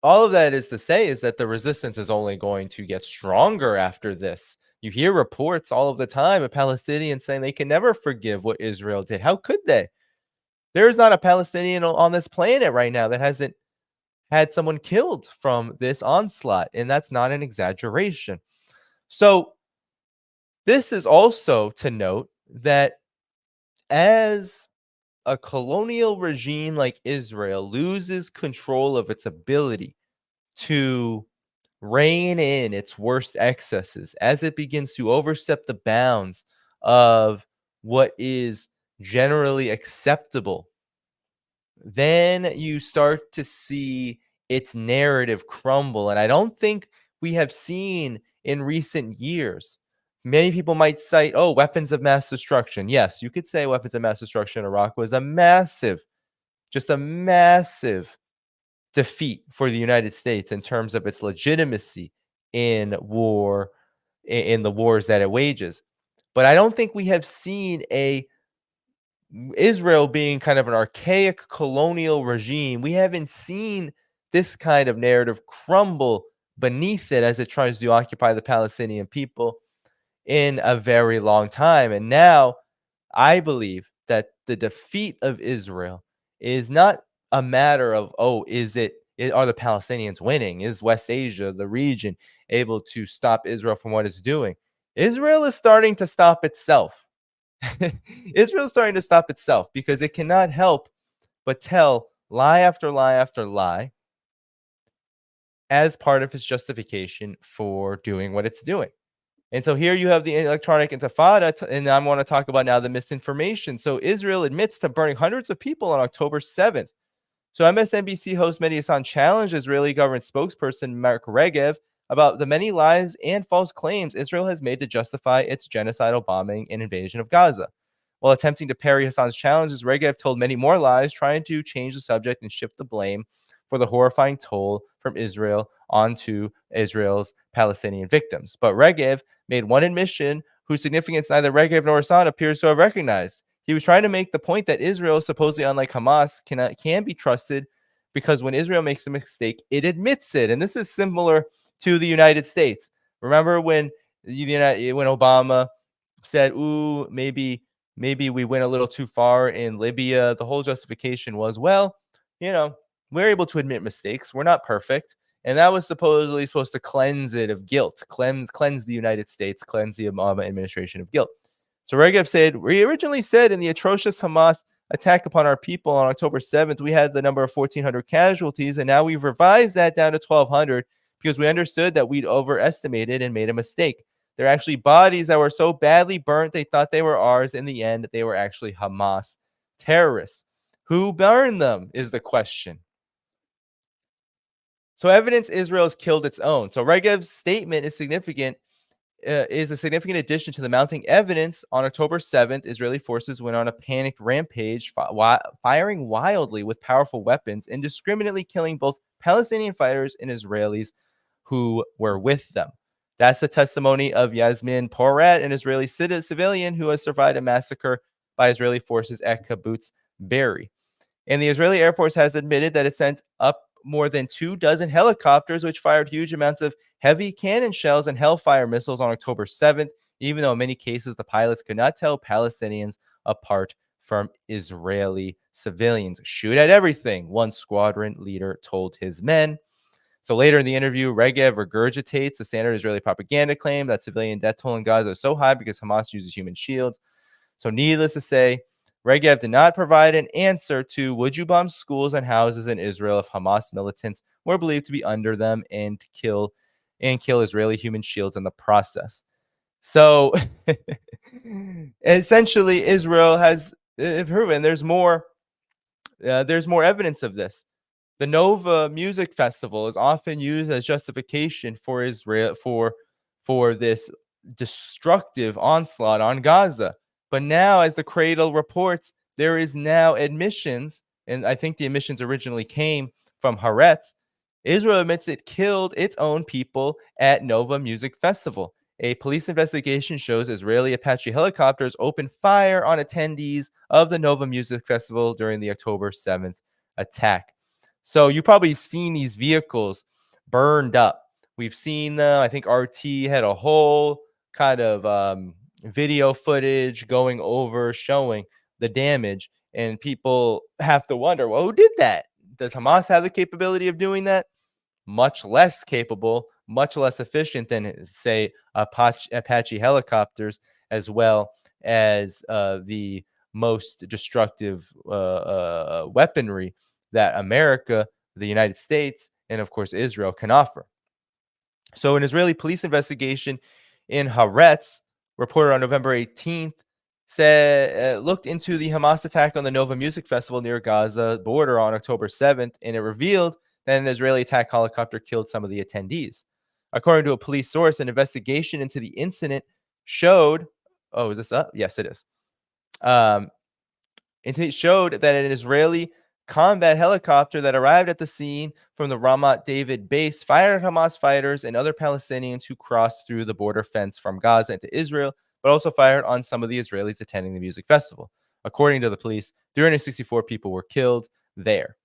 all of that is to say is that the resistance is only going to get stronger after this. You hear reports all of the time of Palestinians saying they can never forgive what Israel did. How could they? There is not a Palestinian on this planet right now that hasn't had someone killed from this onslaught, and that's not an exaggeration. So this is also to note that as a colonial regime like Israel loses control of its ability to rein in its worst excesses, as it begins to overstep the bounds of what is generally acceptable, then you start to see its narrative crumble. And I don't think we have seen in recent years. Many people might cite, oh, weapons of mass destruction. Yes, you could say weapons of mass destruction in Iraq was a massive, just a massive defeat for the United States in terms of its legitimacy in war, in the wars that it wages. But I don't think we have seen Israel being kind of an archaic colonial regime. We haven't seen this kind of narrative crumble beneath it as it tries to occupy the Palestinian people in a very long time. And now I believe that the defeat of Israel is not a matter of, oh, are the Palestinians winning? Is West Asia, the region, able to stop Israel from what it's doing? Israel is starting to stop itself. Israel's starting to stop itself because it cannot help but tell lie after lie after lie as part of its justification for doing what it's doing. And so here you have the electronic intifada, and I want to talk about now the misinformation. So Israel admits to burning hundreds of people on October 7th. So MSNBC host Mehdi Hassan challenged Israeli government spokesperson Mark Regev about the many lies and false claims Israel has made to justify its genocidal bombing and invasion of Gaza. While attempting to parry Hassan's challenges, Regev told many more lies, trying to change the subject and shift the blame for the horrifying toll from Israel onto Israel's Palestinian victims. But Regev made one admission whose significance neither Regev nor Hassan appears to have recognized. He was trying to make the point that Israel, supposedly unlike Hamas, can be trusted because when Israel makes a mistake, it admits it. And this is similar to the United States. Remember when Obama said, "Ooh, maybe we went a little too far in Libya." The whole justification was, well, we're able to admit mistakes. We're not perfect. And that was supposed to cleanse it of guilt, cleanse the United States, cleanse the Obama administration of guilt. So Regev said, we originally said in the atrocious Hamas attack upon our people on October 7th, we had the number of 1,400 casualties, and now we've revised that down to 1,200 because we understood that we'd overestimated and made a mistake. They're actually bodies that were so badly burnt they thought they were ours. In the end, they were actually Hamas terrorists. Who burned them is the question. So evidence Israel has killed its own. So Regev's statement is significant. Is a significant addition to the mounting evidence. On October 7th, Israeli forces went on a panicked rampage, firing wildly with powerful weapons, indiscriminately killing both Palestinian fighters and Israelis who were with them. That's the testimony of Yasmin Porat, an Israeli civilian who has survived a massacre by Israeli forces at Kibbutz Be'eri. And the Israeli Air Force has admitted that it sent up more than 24 helicopters, which fired huge amounts of heavy cannon shells and Hellfire missiles on October 7th, even though in many cases the pilots could not tell Palestinians apart from Israeli civilians. Shoot at everything, one squadron leader told his men. So later in the interview, Regev regurgitates the standard Israeli propaganda claim that civilian death toll in Gaza is so high because Hamas uses human shields. So needless to say, Regev did not provide an answer to would you bomb schools and houses in Israel if Hamas militants were believed to be under them and kill Israeli human shields in the process. So essentially, Israel has proven there's more evidence of this. The Nova Music Festival is often used as justification for Israel for this destructive onslaught on Gaza. But now, as the Cradle reports, there is now admissions, and I think the admissions originally came from Haaretz. Israel admits it killed its own people at Nova Music Festival. A police investigation shows Israeli Apache helicopters opened fire on attendees of the Nova Music Festival during the October 7th attack. So you probably have seen these vehicles burned up. We've seen them. I think RT had a whole kind of video footage going over showing the damage. And people have to wonder, well, who did that? Does Hamas have the capability of doing that? Much less capable, much less efficient than, say, Apache helicopters, as well as the most destructive weaponry that America, the United States, and of course Israel can offer. So an Israeli police investigation in Haaretz, reported on November 18th, looked into the Hamas attack on the Nova Music Festival near Gaza border on October 7th, and it revealed that an Israeli attack helicopter killed some of the attendees. According to a police source, an investigation into the incident showed, is this up? Yes, it is. It showed that an Israeli combat helicopter that arrived at the scene from the Ramat David base fired at Hamas fighters and other Palestinians who crossed through the border fence from Gaza into Israel, but also fired on some of the Israelis attending the music festival. According to the police, 364 people were killed there.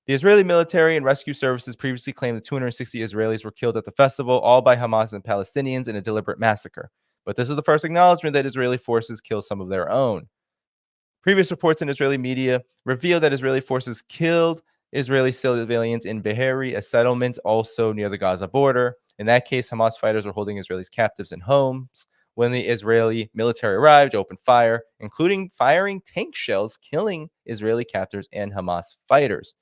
The Israeli military and rescue services previously claimed that 260 Israelis were killed at the festival, all by Hamas and Palestinians in a deliberate massacre. But this is the first acknowledgement that Israeli forces killed some of their own. Previous reports in Israeli media revealed that Israeli forces killed Israeli civilians in Be'eri, a settlement also near the Gaza border. In that case, Hamas fighters were holding Israelis captives in homes. When the Israeli military arrived, opened fire, including firing tank shells, killing Israeli captors and Hamas fighters.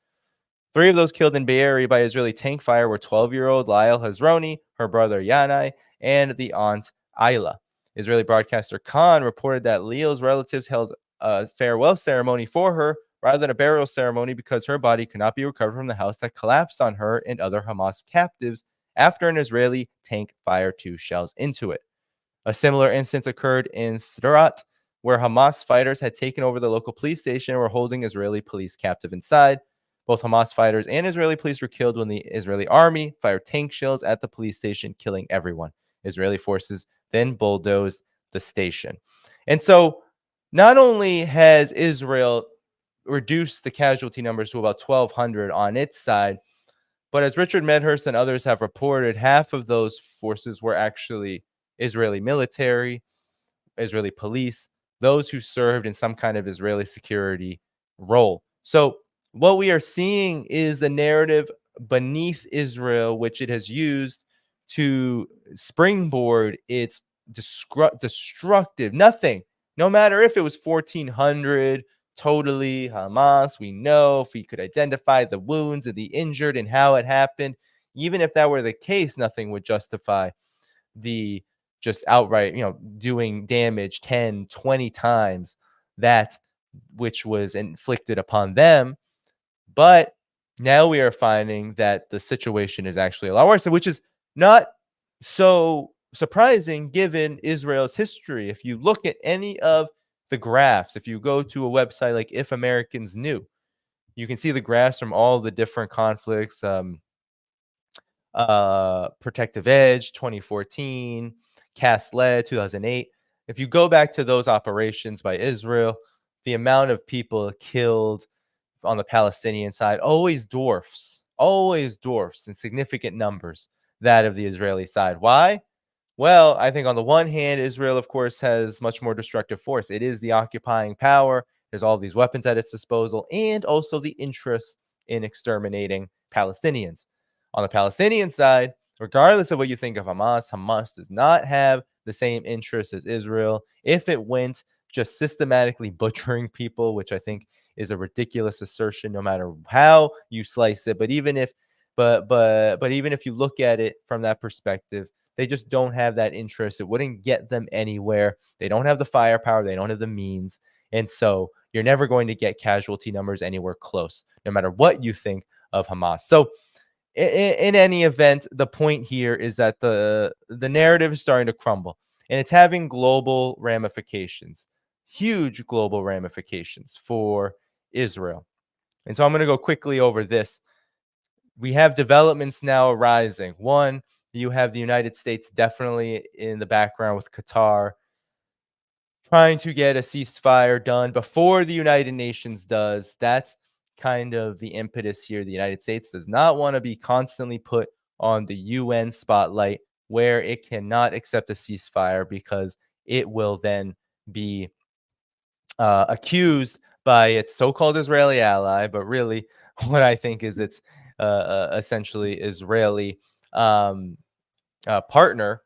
3 of those killed in Be'eri by Israeli tank fire were 12-year-old Lyle Hazroni, her brother Yanai, and the aunt Ayla. Israeli broadcaster Khan reported that Leo's relatives held a farewell ceremony for her rather than a burial ceremony because her body could not be recovered from the house that collapsed on her and other Hamas captives after an Israeli tank fired 2 shells into it. A similar instance occurred in Sderot, where Hamas fighters had taken over the local police station and were holding Israeli police captive inside. Both Hamas fighters and Israeli police were killed when the Israeli army fired tank shells at the police station, killing everyone. Israeli forces then bulldozed the station. And so not only has Israel reduced the casualty numbers to about 1,200 on its side, but as Richard Medhurst and others have reported, half of those forces were actually Israeli military, Israeli police, those who served in some kind of Israeli security role. So what we are seeing is the narrative beneath Israel, which it has used to springboard its destructive, nothing, no matter if it was 1,400, totally Hamas, we know if we could identify the wounds of the injured and how it happened, even if that were the case, nothing would justify the just outright, doing damage 10, 20 times that which was inflicted upon them. But now we are finding that the situation is actually a lot worse, which is not so surprising given Israel's history. If you look at any of the graphs, if you go to a website like If Americans Knew, you can see the graphs from all the different conflicts, Protective Edge 2014, Cast Lead 2008. If you go back to those operations by Israel, the amount of people killed on the Palestinian side always dwarfs in significant numbers that of the Israeli side. Why? Well, I think on the one hand, Israel, of course, has much more destructive force. It is the occupying power. There's all these weapons at its disposal, and also the interest in exterminating Palestinians. On the Palestinian side, regardless of what you think of Hamas, Hamas does not have the same interests as Israel. If it went just systematically butchering people, which I think is a ridiculous assertion, no matter how you slice it. But even if, but even if you look at it from that perspective, they just don't have that interest. It wouldn't get them anywhere. They don't have the firepower. They don't have the means. And so you're never going to get casualty numbers anywhere close, no matter what you think of Hamas. So in any event, the point here is that the narrative is starting to crumble, and it's having global ramifications, huge global ramifications for Israel. And so I'm going to go quickly over this. We have developments now arising. One, you have the United States definitely in the background with Qatar trying to get a ceasefire done before the United Nations does. That's kind of the impetus here. The United States does not want to be constantly put on the UN spotlight where it cannot accept a ceasefire because it will then be accused by its so-called Israeli ally, but really what I think is its essentially Israeli partner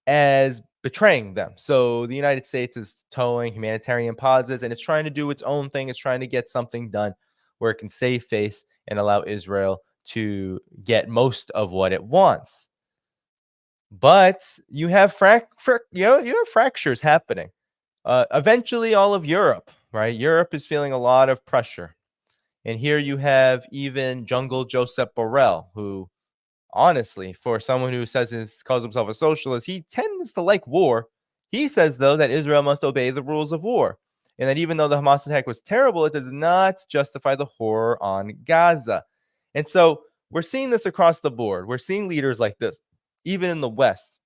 as betraying them. So the United States is towing humanitarian pauses, and it's trying to do its own thing. It's trying to get something done where it can save face and allow Israel to get most of what it wants. But you have fractures happening. Eventually, all of Europe, right? Europe is feeling a lot of pressure. And here you have even Jungle Joseph Borrell, who honestly, for someone who calls himself a socialist, he tends to like war. He says, though, that Israel must obey the rules of war, and that even though the Hamas attack was terrible, it does not justify the horror on Gaza. And so we're seeing this across the board. We're seeing leaders like this, even in the West.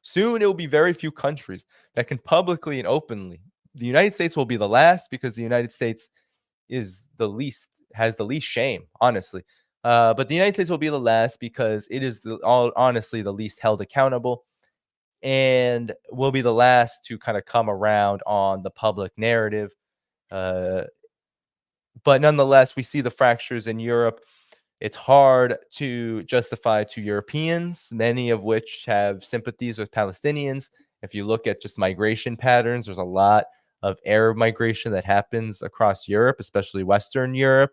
Soon it will be very few countries that can publicly and openly. The United States will be the last because the United States has the least shame, honestly. But the United States will be the last because it is honestly the least held accountable, and will be the last to kind of come around on the public narrative. But nonetheless, we see the fractures in Europe. It's hard to justify to Europeans, many of which have sympathies with Palestinians. If you look at just migration patterns, there's a lot of Arab migration that happens across Europe, especially Western Europe.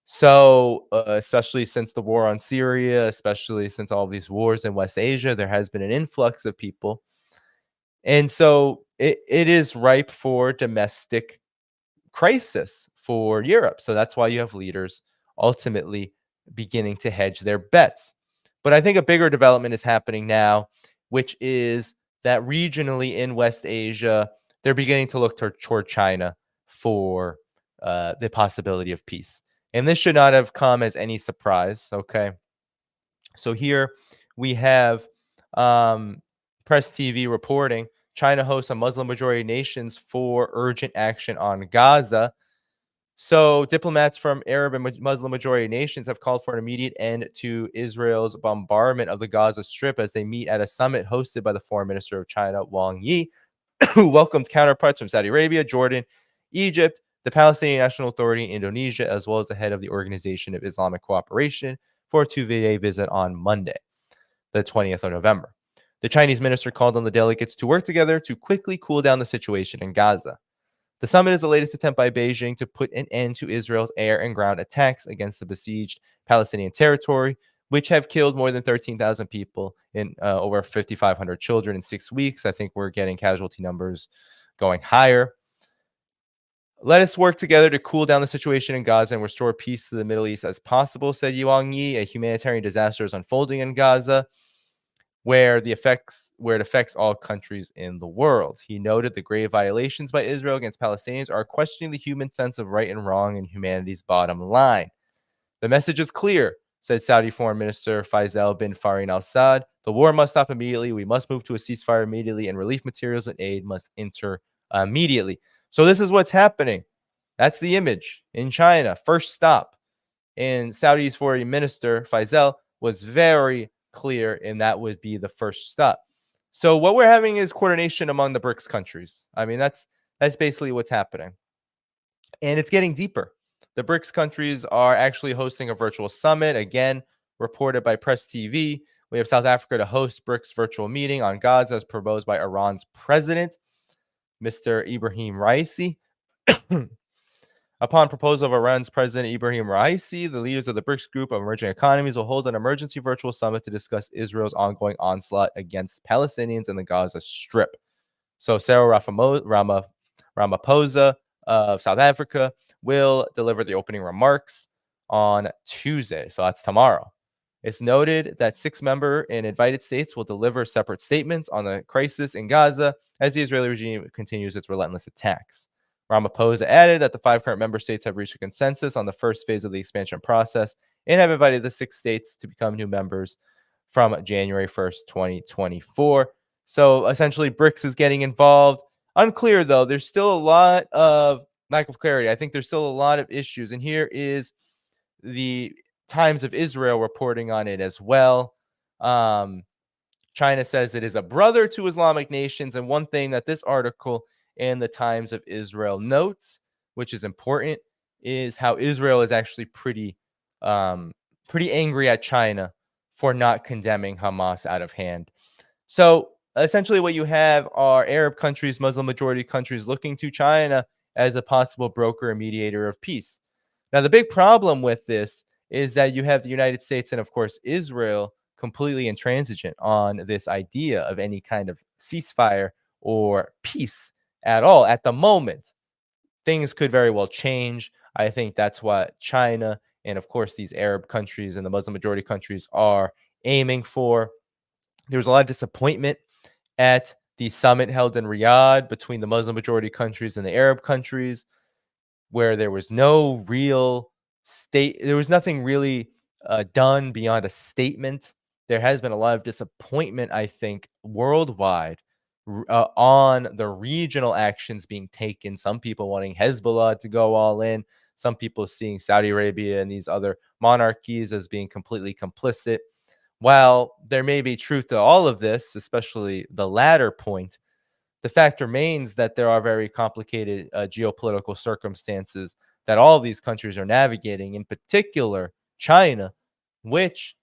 So, especially since the war on Syria, especially since all of these wars in West Asia, there has been an influx of people. And so it is ripe for domestic crisis for Europe. So that's why you have leaders ultimately beginning to hedge their bets. But I think a bigger development is happening now, which is that regionally in West Asia, they're beginning to look toward China for the possibility of peace. And this should not have come as any surprise. Okay. So here we have Press TV reporting China hosts a Muslim majority nations for urgent action on Gaza. So diplomats from Arab and Muslim majority nations have called for an immediate end to Israel's bombardment of the Gaza Strip as they meet at a summit hosted by the foreign minister of China, Wang Yi, who welcomed counterparts from Saudi Arabia, Jordan, Egypt, the Palestinian National Authority, Indonesia, as well as the head of the Organization of Islamic Cooperation for a two-day visit on Monday, the 20th of November. The Chinese minister called on the delegates to work together to quickly cool down the situation in Gaza. The summit is the latest attempt by Beijing to put an end to Israel's air and ground attacks against the besieged Palestinian territory, which have killed more than 13,000 people and over 5,500 children in 6 weeks. I think we're getting casualty numbers going higher. Let us work together to cool down the situation in Gaza and restore peace to the Middle East as possible, said Wang Yi. A humanitarian disaster is unfolding in Gaza, where it affects all countries in the world. He noted the grave violations by Israel against Palestinians are questioning the human sense of right and wrong and humanity's bottom line. The message is clear, said Saudi Foreign Minister Faisal bin Farin al-Saad. The war must stop immediately. We must move to a ceasefire immediately, and relief materials and aid must enter immediately. So this is what's happening. That's the image in China. First stop. And Saudi's foreign minister, Faisal, was very clear, and that would be the first step. So what we're having is coordination among the BRICS countries. I mean, that's basically what's happening. And it's getting deeper. The BRICS countries are actually hosting a virtual summit, again, reported by Press TV. We have South Africa to host BRICS virtual meeting on Gaza as proposed by Iran's president, Mr. Ibrahim Raisi. Upon proposal of Iran's President Ibrahim Raisi, the leaders of the BRICS group of emerging economies will hold an emergency virtual summit to discuss Israel's ongoing onslaught against Palestinians in the Gaza Strip. So Cyril Ramaphosa of South Africa will deliver the opening remarks on Tuesday. So that's tomorrow. It's noted that 6-member and invited states will deliver separate statements on the crisis in Gaza as the Israeli regime continues its relentless attacks. Ramaphosa added that the 5 current member states have reached a consensus on the first phase of the expansion process and have invited the 6 states to become new members from January 1st, 2024. So essentially, BRICS is getting involved. Unclear, though. There's still a lot of lack of clarity. I think there's still a lot of issues. And here is the Times of Israel reporting on it as well. China says it is a brother to Islamic nations. And one thing that this article and the Times of Israel notes, which is important, is how Israel is actually pretty angry at China for not condemning Hamas out of hand. So essentially what you have are Arab countries, Muslim majority countries looking to China as a possible broker and mediator of peace. Now, the big problem with this is that you have the United States and, of course, Israel completely intransigent on this idea of any kind of ceasefire or peace at all at the moment. Things could very well change. I think that's what China and, of course, these Arab countries and the Muslim majority countries are aiming for. There was a lot of disappointment at the summit held in Riyadh between the Muslim majority countries and the Arab countries, where there was no real there was nothing really done beyond a statement. There has been a lot of disappointment, I think, worldwide on the regional actions being taken. Some people wanting Hezbollah to go all in. Some people seeing Saudi Arabia and these other monarchies as being completely complicit. While there may be truth to all of this, especially the latter point, the fact remains that there are very complicated geopolitical circumstances that all of these countries are navigating, in particular China, which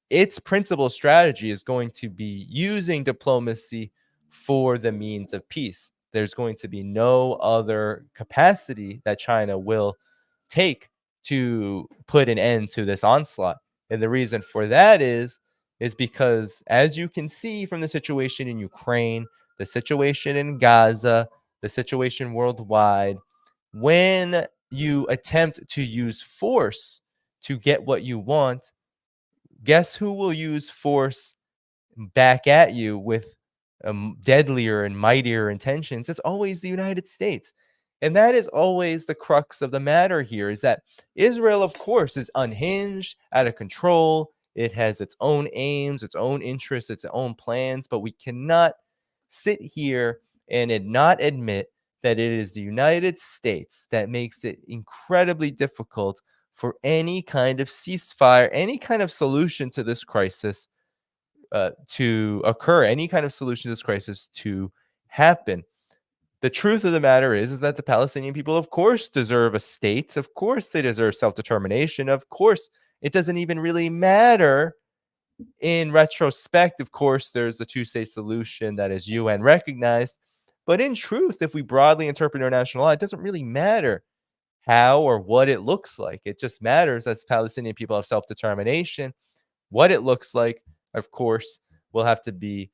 its principal strategy is going to be using diplomacy for the means of peace. There's going to be no other capacity that China will take to put an end to this onslaught. And the reason for that is because, as you can see from the situation in Ukraine, the situation in Gaza, the situation worldwide, when you attempt to use force to get what you want, guess who will use force back at you with deadlier and mightier intentions? It's always the United States. And that is always the crux of the matter here, is that Israel, of course, is unhinged, out of control. It has its own aims, its own interests, its own plans, but we cannot sit here and not admit that it is the United States that makes it incredibly difficult for any kind of ceasefire, any kind of solution to this crisis to occur, any kind of solution to this crisis to happen. The truth of the matter is that the Palestinian people, of course, deserve a state. Of course, they deserve self-determination. Of course, it doesn't even really matter in retrospect. Of course, there's the two-state solution that is UN recognized. But in truth, if we broadly interpret international law, it doesn't really matter how or what it looks like. It just matters that Palestinian people have self-determination. What it looks like, of course, will have to be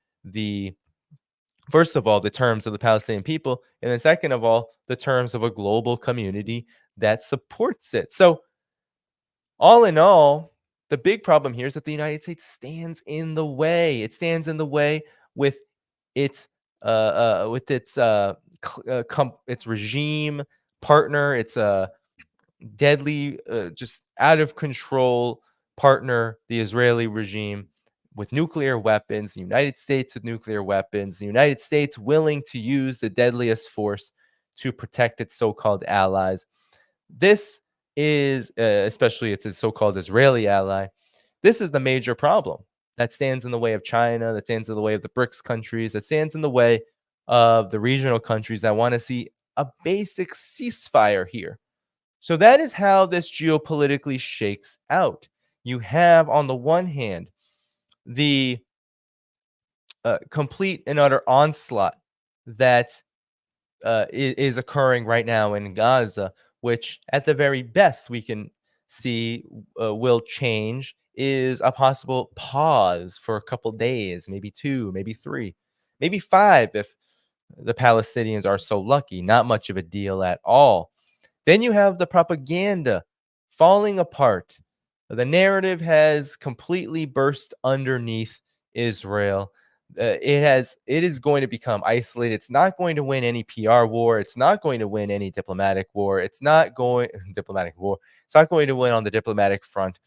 first of all, the terms of the Palestinian people, and then second of all, the terms of a global community that supports it. So, all in all, the big problem here is that the United States stands in the way. It stands in the way with its its regime partner, its deadly, just out of control partner, the Israeli regime, with nuclear weapons, the United States with nuclear weapons, the United States willing to use the deadliest force to protect its so-called allies. This is, especially its so-called Israeli ally, this is the major problem that stands in the way of China, that stands in the way of the BRICS countries, that stands in the way of the regional countries that want to see a basic ceasefire here. So that is how this geopolitically shakes out. You have, on the one hand, the complete and utter onslaught that is occurring right now in Gaza, which at the very best we can see will change, is a possible pause for a couple days, maybe 2, maybe 3, maybe 5 if the Palestinians are so lucky. Not much of a deal at all. Then you have the propaganda falling apart. The narrative has completely burst underneath Israel. It is going to become isolated. It's not going to win any PR war. It's not going to win any diplomatic war. It's not going to win on the diplomatic front.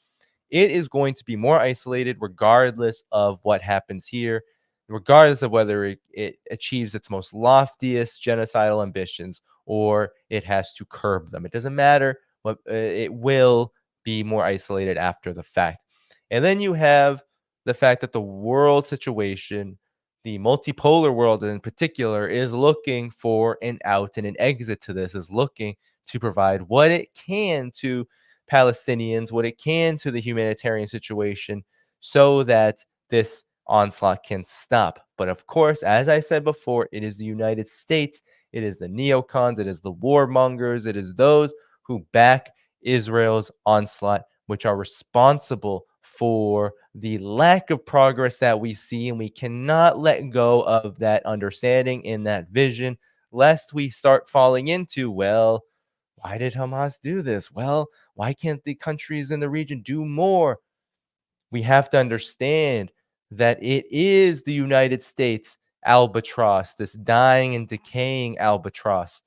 It is going to be more isolated regardless of what happens here, regardless of whether it achieves its most loftiest genocidal ambitions or it has to curb them. It doesn't matter. It will be more isolated after the fact. And then you have the fact that the world situation, the multipolar world in particular, is looking for an out and an exit to this, is looking to provide what it can to Palestinians, what it can to the humanitarian situation, so that this onslaught can stop. But of course, as I said before, it is the United States, it is the neocons, it is the warmongers, it is those who back Israel's onslaught, which are responsible for the lack of progress that we see. And we cannot let go of that understanding in that vision, lest we start falling into, well, why did Hamas do this? Well, why can't the countries in the region do more? We have to understand that it is the United States albatross, this dying and decaying albatross,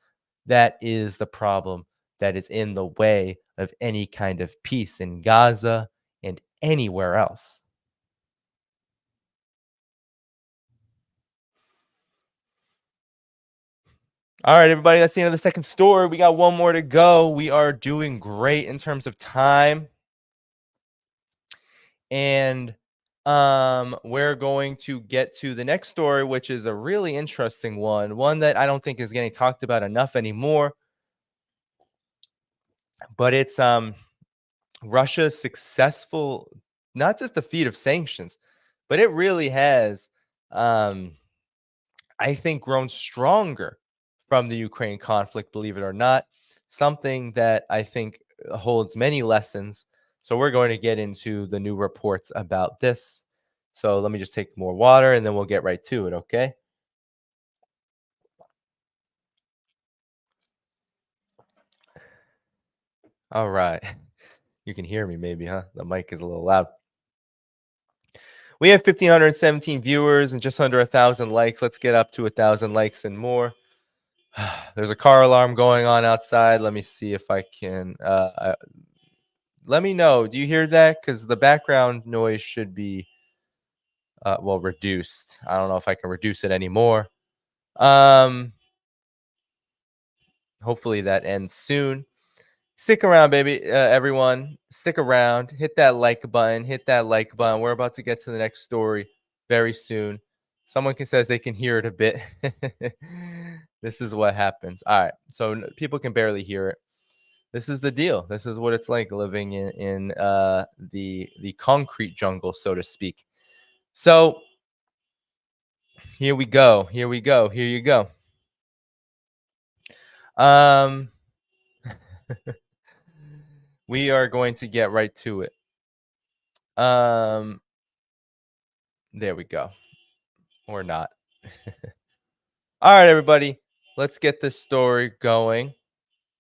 that is the problem that is in the way of any kind of peace in Gaza and anywhere else. All right, everybody, that's the end of the second story. We got one more to go. We are doing great in terms of time. And we're going to get to the next story, which is a really interesting one that I don't think is getting talked about enough anymore. But it's Russia's successful, not just defeat of sanctions, but it really has, I think, grown stronger from the Ukraine conflict, believe it or not. Something that I think holds many lessons. So we're going to get into the new reports about this. So let me just take more water and then we'll get right to it, okay? All right. You can hear me maybe, huh? The mic is a little loud. We have 1,517 viewers and just under 1,000 likes. Let's get up to 1,000 likes and more. There's a car alarm going on outside. Let me see if I can. Let me know. Do you hear that? Because the background noise should be, reduced. I don't know if I can reduce it anymore. Hopefully that ends soon. Stick around, baby. Everyone, stick around. Hit that like button. Hit that like button. We're about to get to the next story very soon. Someone says they can hear it a bit. This is what happens. All right. So people can barely hear it. This is the deal. This is what it's like living in the concrete jungle, so to speak. So here we go. Here we go. Here you go. We are going to get right to it. There we go. Or not. All right, everybody. Let's get this story going.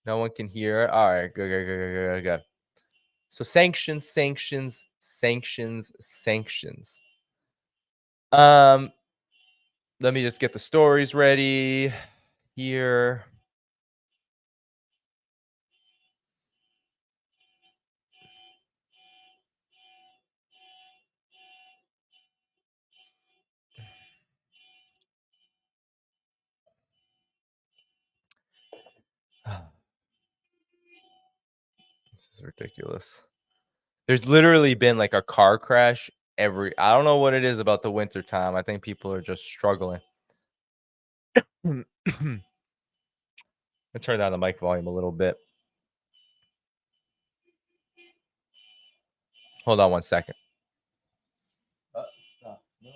No one can hear it. All right, good. So sanctions. Let me just get the stories ready here. This is ridiculous. There's literally been like a car crash I don't know what it is about the winter time. I think people are just struggling. I turn down the mic volume a little bit. Hold on one second. Stop. Nope.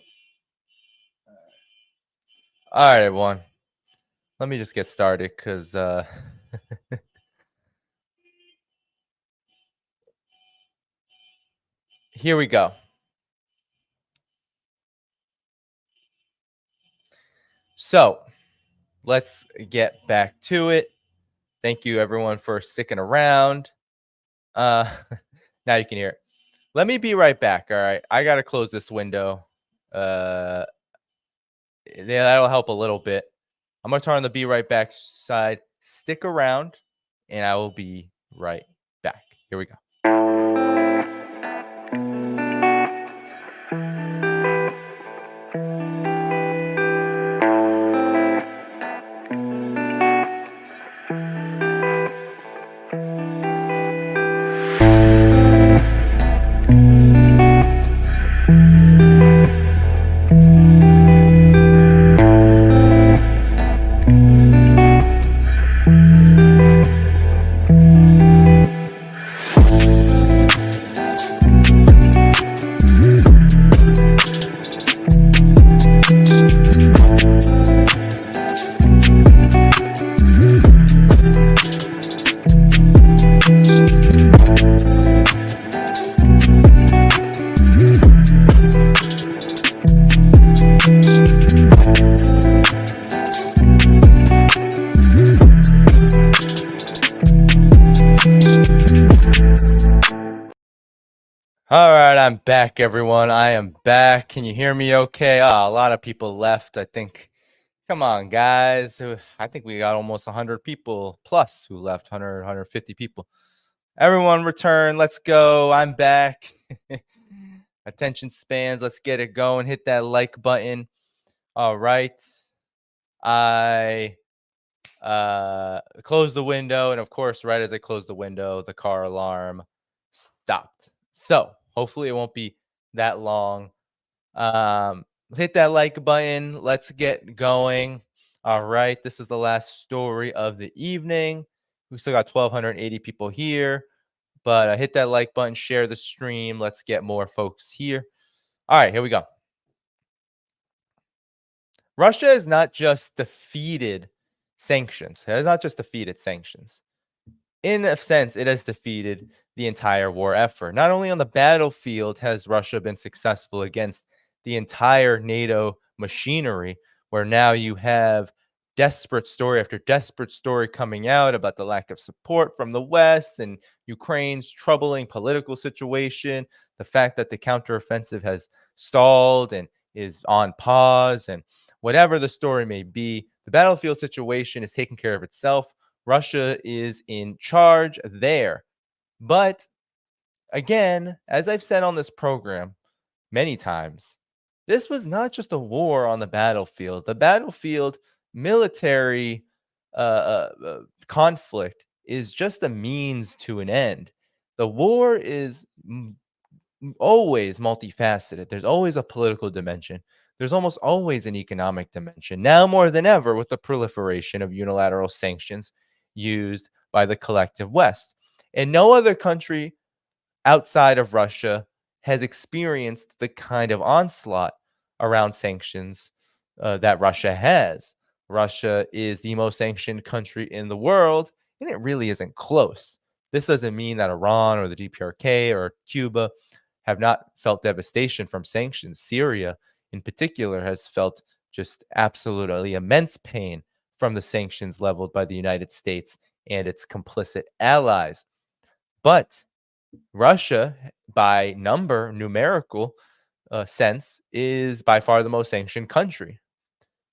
All right, everyone. Let me just get started because here we go. So let's get back to it. Thank you, everyone, for sticking around. Now you can hear it. Let me be right back. All right. I got to close this window. Yeah, that'll help a little bit. I'm going to turn on the be right back side. Stick around, and I will be right back. Here we go. All right, I'm back, everyone. I am back. Can you hear me okay? A lot of people left, I think. Come on, guys. I think we got almost 100 people plus who left, 100, 150 people. Everyone return. Let's go. I'm back. Attention spans. Let's get it going. Hit that like button. All right. I closed the window. And of course, right as I closed the window, the car alarm stopped. So hopefully it won't be that long. Hit that like button. Let's get going. All right. This is the last story of the evening. We still got 1,280 people here, but hit that like button, share the stream. Let's get more folks here. All right, here we go. Russia has not just defeated sanctions. It has not just defeated sanctions. in a sense, it has defeated the entire war effort. Not only on the battlefield has Russia been successful against the entire NATO machinery, where now you have desperate story after desperate story coming out about the lack of support from the West and Ukraine's troubling political situation, the fact that the counteroffensive has stalled and is on pause, and whatever the story may be, the battlefield situation is taking care of itself. Russia is in charge there. But again, as I've said on this program many times, this was not just a war on the battlefield. The battlefield military conflict is just a means to an end. The war is always multifaceted. There's always a political dimension. There's almost always an economic dimension. Now more than ever, with the proliferation of unilateral sanctions used by the collective West. And no other country outside of Russia has experienced the kind of onslaught around sanctions that Russia has. Russia is the most sanctioned country in the world, and it really isn't close. This doesn't mean that Iran or the DPRK or Cuba have not felt devastation from sanctions. Syria, in particular, has felt just absolutely immense pain from the sanctions leveled by the United States and its complicit allies. But Russia, by numerical sense, is by far the most sanctioned country.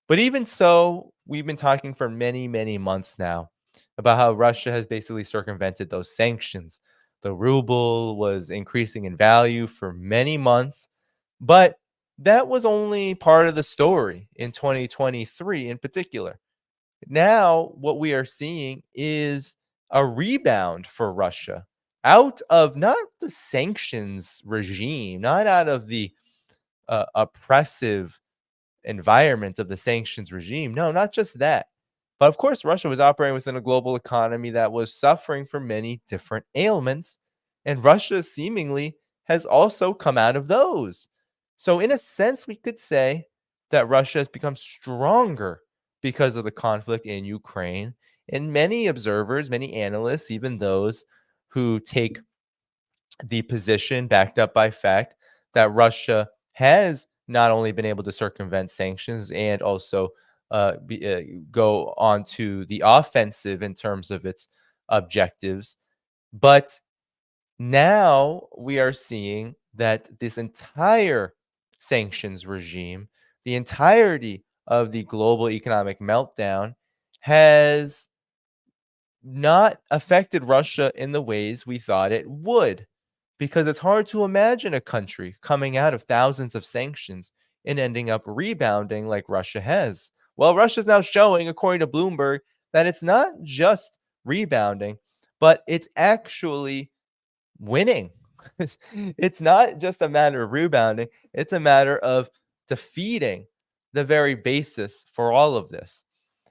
But even so, we've been talking for many, many months now about how Russia has basically circumvented those sanctions. The ruble was increasing in value for many months, but that was only part of the story in 2023 in particular. Now, what we are seeing is a rebound for Russia out of not the sanctions regime, not out of the oppressive environment of the sanctions regime. No, not just that. But of course, Russia was operating within a global economy that was suffering from many different ailments. And Russia seemingly has also come out of those. So, in a sense, we could say that Russia has become stronger because of the conflict in Ukraine. And many observers, many analysts, even those who take the position backed up by fact that Russia has not only been able to circumvent sanctions and also go on to the offensive in terms of its objectives. But now we are seeing that this entire sanctions regime, the entirety of the global economic meltdown, has not affected Russia in the ways we thought it would. Because it's hard to imagine a country coming out of thousands of sanctions and ending up rebounding like Russia has. Well, Russia's now showing, according to Bloomberg, that it's not just rebounding, but it's actually winning. It's not just a matter of rebounding, it's a matter of defeating the very basis for all of this.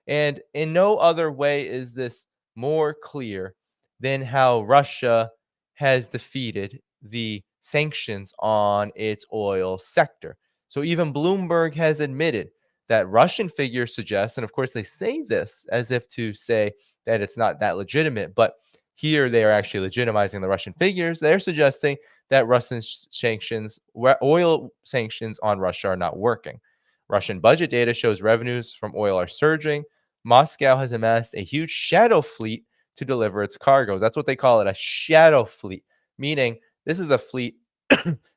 And in no other way is this more clear than how Russia has defeated the sanctions on its oil sector. So even Bloomberg has admitted that Russian figures suggest, and of course they say this as if to say that it's not that legitimate, but here they are actually legitimizing the Russian figures. They're suggesting that Russian sanctions, oil sanctions on Russia are not working. Russian budget data shows revenues from oil are surging. Moscow has amassed a huge shadow fleet to deliver its cargoes. That's what they call it, a shadow fleet, meaning this is a fleet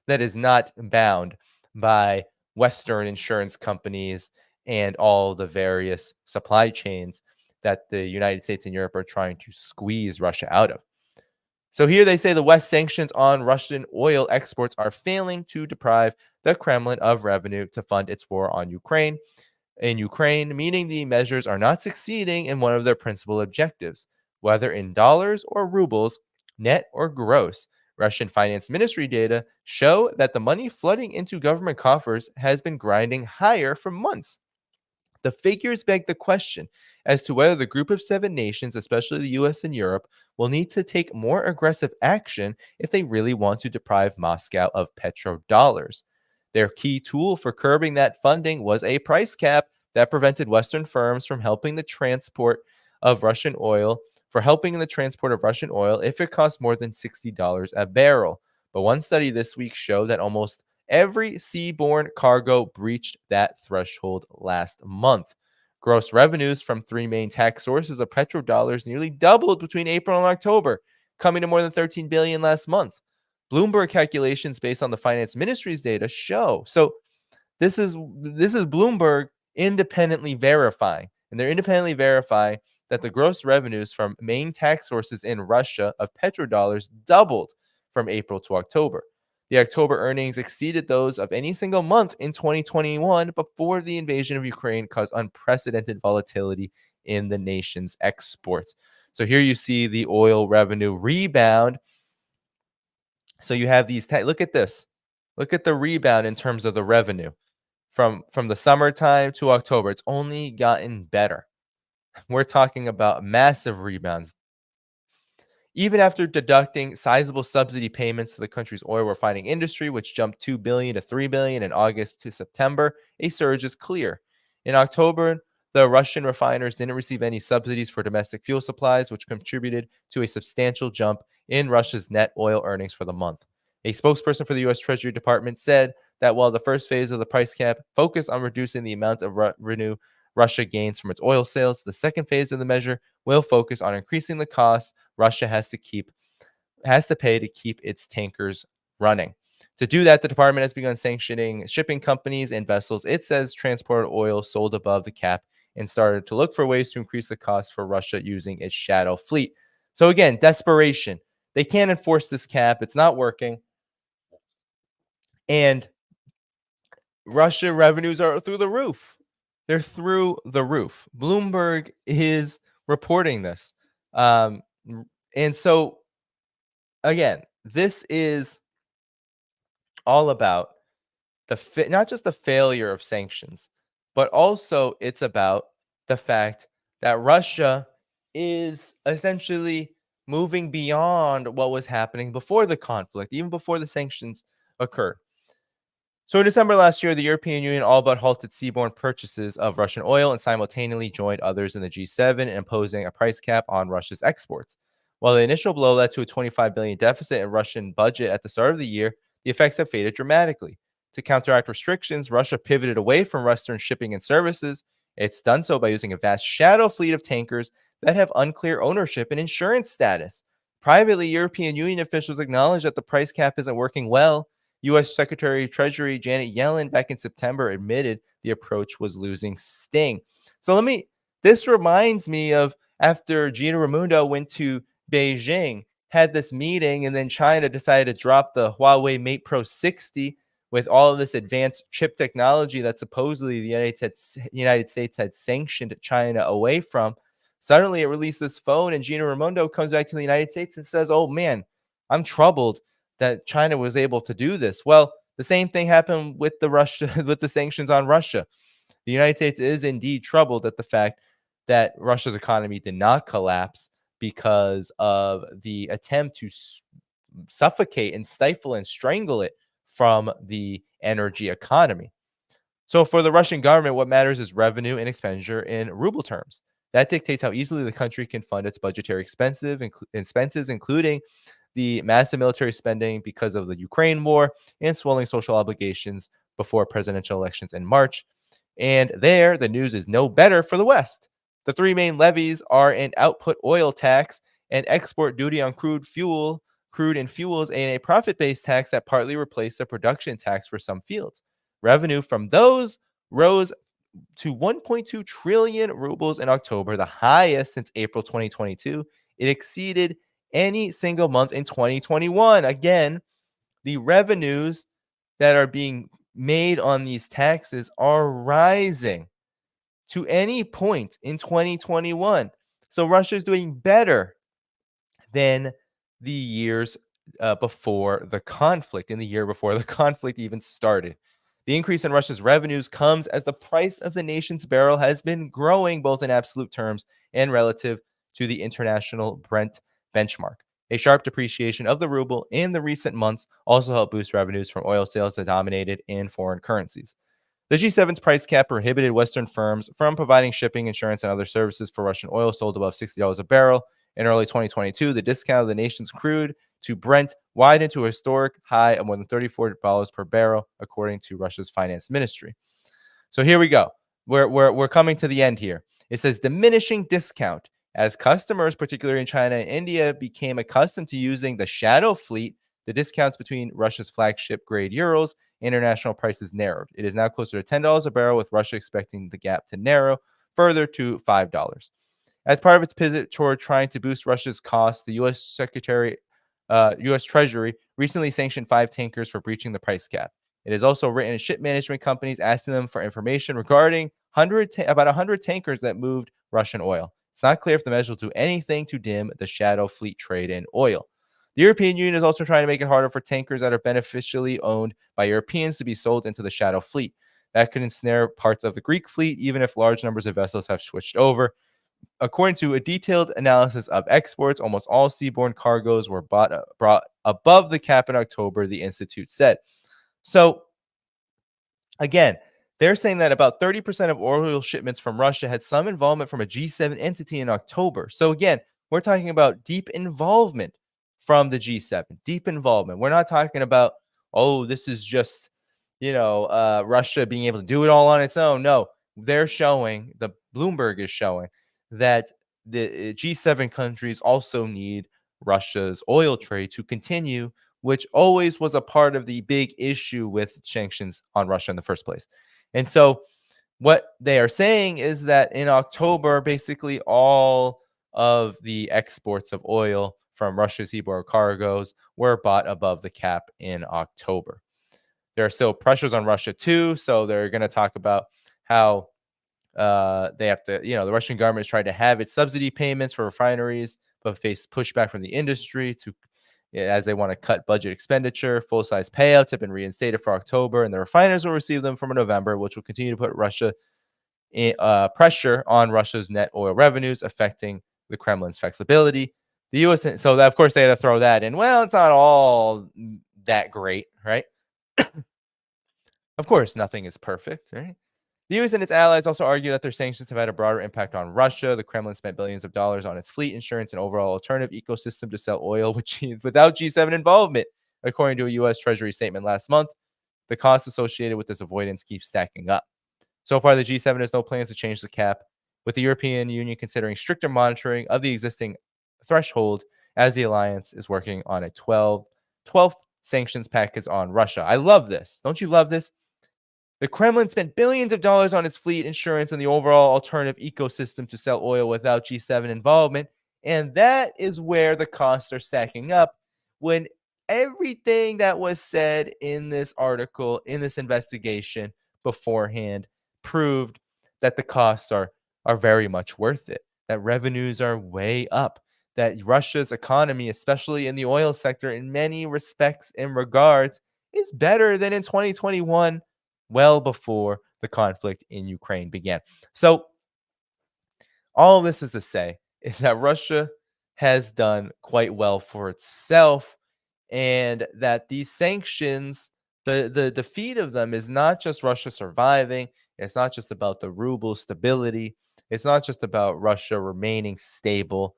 that is not bound by Western insurance companies and all the various supply chains that the United States and Europe are trying to squeeze Russia out of. So here they say the West sanctions on Russian oil exports are failing to deprive the Kremlin of revenue to fund its war on Ukraine. In Ukraine, meaning the measures are not succeeding in one of their principal objectives, whether in dollars or rubles, net or gross. Russian finance ministry data show that the money flooding into government coffers has been grinding higher for months. The figures beg the question as to whether the group of 7 nations, especially the US and Europe, will need to take more aggressive action if they really want to deprive Moscow of petrodollars. Their key tool for curbing that funding was a price cap that prevented Western firms from helping the transport of Russian oil for helping in the transport of Russian oil if it costs more than $60 a barrel. But one study this week showed that almost every seaborne cargo breached that threshold last month. Gross revenues from three main tax sources of petrodollars nearly doubled between April and October, coming to more than $13 billion last month. Bloomberg calculations based on the finance ministry's data show. So this is Bloomberg independently verifying, and they're independently verifying that the gross revenues from main tax sources in Russia of petrodollars doubled from April to October. The October earnings exceeded those of any single month in 2021 before the invasion of Ukraine caused unprecedented volatility in the nation's exports. So here you see the oil revenue rebound. So you have these, look at this. Look at the rebound in terms of the revenue from the summertime to October. It's only gotten better. We're talking about massive rebounds. Even after deducting sizable subsidy payments to the country's oil refining industry, which jumped $2 billion to $3 billion in August to September, a surge is clear. In October, the Russian refiners didn't receive any subsidies for domestic fuel supplies, which contributed to a substantial jump in Russia's net oil earnings for the month. A spokesperson for the U.S. Treasury Department said that while the first phase of the price cap focused on reducing the amount of revenue Russia gains from its oil sales, the second phase of the measure will focus on increasing the costs Russia has to pay to keep its tankers running. To do that, the department has begun sanctioning shipping companies and vessels it says transported oil sold above the cap and started to look for ways to increase the cost for Russia using its shadow fleet. So again, desperation. They can't enforce this cap. It's not working. And Russia revenues are through the roof. They're through the roof. Bloomberg is reporting this. And so, again, this is all about not just the failure of sanctions, but also it's about the fact that Russia is essentially moving beyond what was happening before the conflict, even before the sanctions occurred. So in December last year, the European Union all but halted seaborne purchases of Russian oil and simultaneously joined others in the G7 in imposing a price cap on Russia's exports. While the initial blow led to a $25 billion deficit in Russian budget at the start of the year, the effects have faded dramatically. To counteract restrictions, Russia pivoted away from Western shipping and services. It's done so by using a vast shadow fleet of tankers that have unclear ownership and insurance status. Privately, European Union officials acknowledge that the price cap isn't working well. U.S. Secretary of Treasury Janet Yellen back in September admitted the approach was losing sting. So this reminds me of after Gina Raimondo went to Beijing, had this meeting, and then China decided to drop the Huawei Mate Pro 60 with all of this advanced chip technology that supposedly the United States had sanctioned China away from. Suddenly it released this phone, and Gina Raimondo comes back to the United States and says, oh man, I'm troubled that China was able to do this. Well, the same thing happened with with the sanctions on Russia. The United States is indeed troubled at the fact that Russia's economy did not collapse because of the attempt to suffocate and stifle and strangle it from the energy economy. So for the Russian government, what matters is revenue and expenditure in ruble terms. That dictates how easily the country can fund its budgetary expenses, including the massive military spending because of the Ukraine war and swelling social obligations before presidential elections in March. And there, the news is no better for the West. The three main levies are an output oil tax, an export duty on crude and fuels, and a profit-based tax that partly replaced the production tax for some fields. Revenue from those rose to 1.2 trillion rubles in October, the highest since April 2022. It exceeded any single month in 2021. Again, the revenues that are being made on these taxes are rising to any point in 2021. So Russia is doing better than the years before the conflict, in the year before the conflict even started. The increase in Russia's revenues comes as the price of the nation's barrel has been growing both in absolute terms and relative to the international Brent benchmark. A sharp depreciation of the ruble in the recent months also helped boost revenues from oil sales denominated in foreign currencies. The G7's price cap prohibited Western firms from providing shipping, insurance, and other services for Russian oil sold above $60 a barrel, In early 2022, the discount of the nation's crude to Brent widened to a historic high of more than $34 per barrel, according to Russia's finance ministry. So here we go. We're coming to the end here. It says diminishing discount as customers, particularly in China and India, became accustomed to using the shadow fleet. The discounts between Russia's flagship grade Urals international prices narrowed. It is now closer to $10 a barrel, with Russia expecting the gap to narrow further to $5. As part of its pivot toward trying to boost Russia's costs, the U.S. Treasury recently sanctioned 5 tankers for breaching the price cap. It has also written ship management companies asking them for information regarding about 100 tankers that moved Russian oil. It's not clear if the measure will do anything to dim the shadow fleet trade in oil. The European Union is also trying to make it harder for tankers that are beneficially owned by Europeans to be sold into the shadow fleet. That could ensnare parts of the Greek fleet, even if large numbers of vessels have switched over. According to a detailed analysis of exports, almost all seaborne cargoes were brought above the cap in October, the Institute said. So, again, they're saying that about 30% of oil shipments from Russia had some involvement from a G7 entity in October. So, again, we're talking about deep involvement from the G7, deep involvement. We're not talking about, oh, this is just, Russia being able to do it all on its own. No, they're showing, the Bloomberg is showing that the G7 countries also need Russia's oil trade to continue, which always was a part of the big issue with sanctions on Russia in the first place. And so what they are saying is that in October, basically all of the exports of oil from Russia's seaborne cargoes were bought above the cap in October. There are still pressures on Russia too, so they're going to talk about how they have to, the Russian government has tried to have its subsidy payments for refineries, but faced pushback from the industry as they want to cut budget expenditure. Full-size payouts have been reinstated for October, and the refiners will receive them from November, which will continue to put pressure on Russia's net oil revenues, affecting the Kremlin's flexibility. The U.S. So that, of course, they had to throw that in. Well, it's not all that great, right? Of course, nothing is perfect, right? The U.S. and its allies also argue that their sanctions have had a broader impact on Russia. The Kremlin spent billions of dollars on its fleet insurance and overall alternative ecosystem to sell oil without G7 involvement, according to a U.S. Treasury statement last month. The costs associated with this avoidance keep stacking up. So far, the G7 has no plans to change the cap, with the European Union considering stricter monitoring of the existing threshold as the alliance is working on a 12th sanctions package on Russia. I love this. Don't you love this? The Kremlin spent billions of dollars on its fleet insurance and the overall alternative ecosystem to sell oil without G7 involvement. And that is where the costs are stacking up, when everything that was said in this article, in this investigation beforehand, proved that the costs are very much worth it, that revenues are way up, that Russia's economy, especially in the oil sector, in many respects and regards, is better than in 2021, well before the conflict in Ukraine began. So all of this is to say is that Russia has done quite well for itself, and that these sanctions, the defeat of them, is not just Russia surviving. It's not just about the ruble stability. It's not just about Russia remaining stable.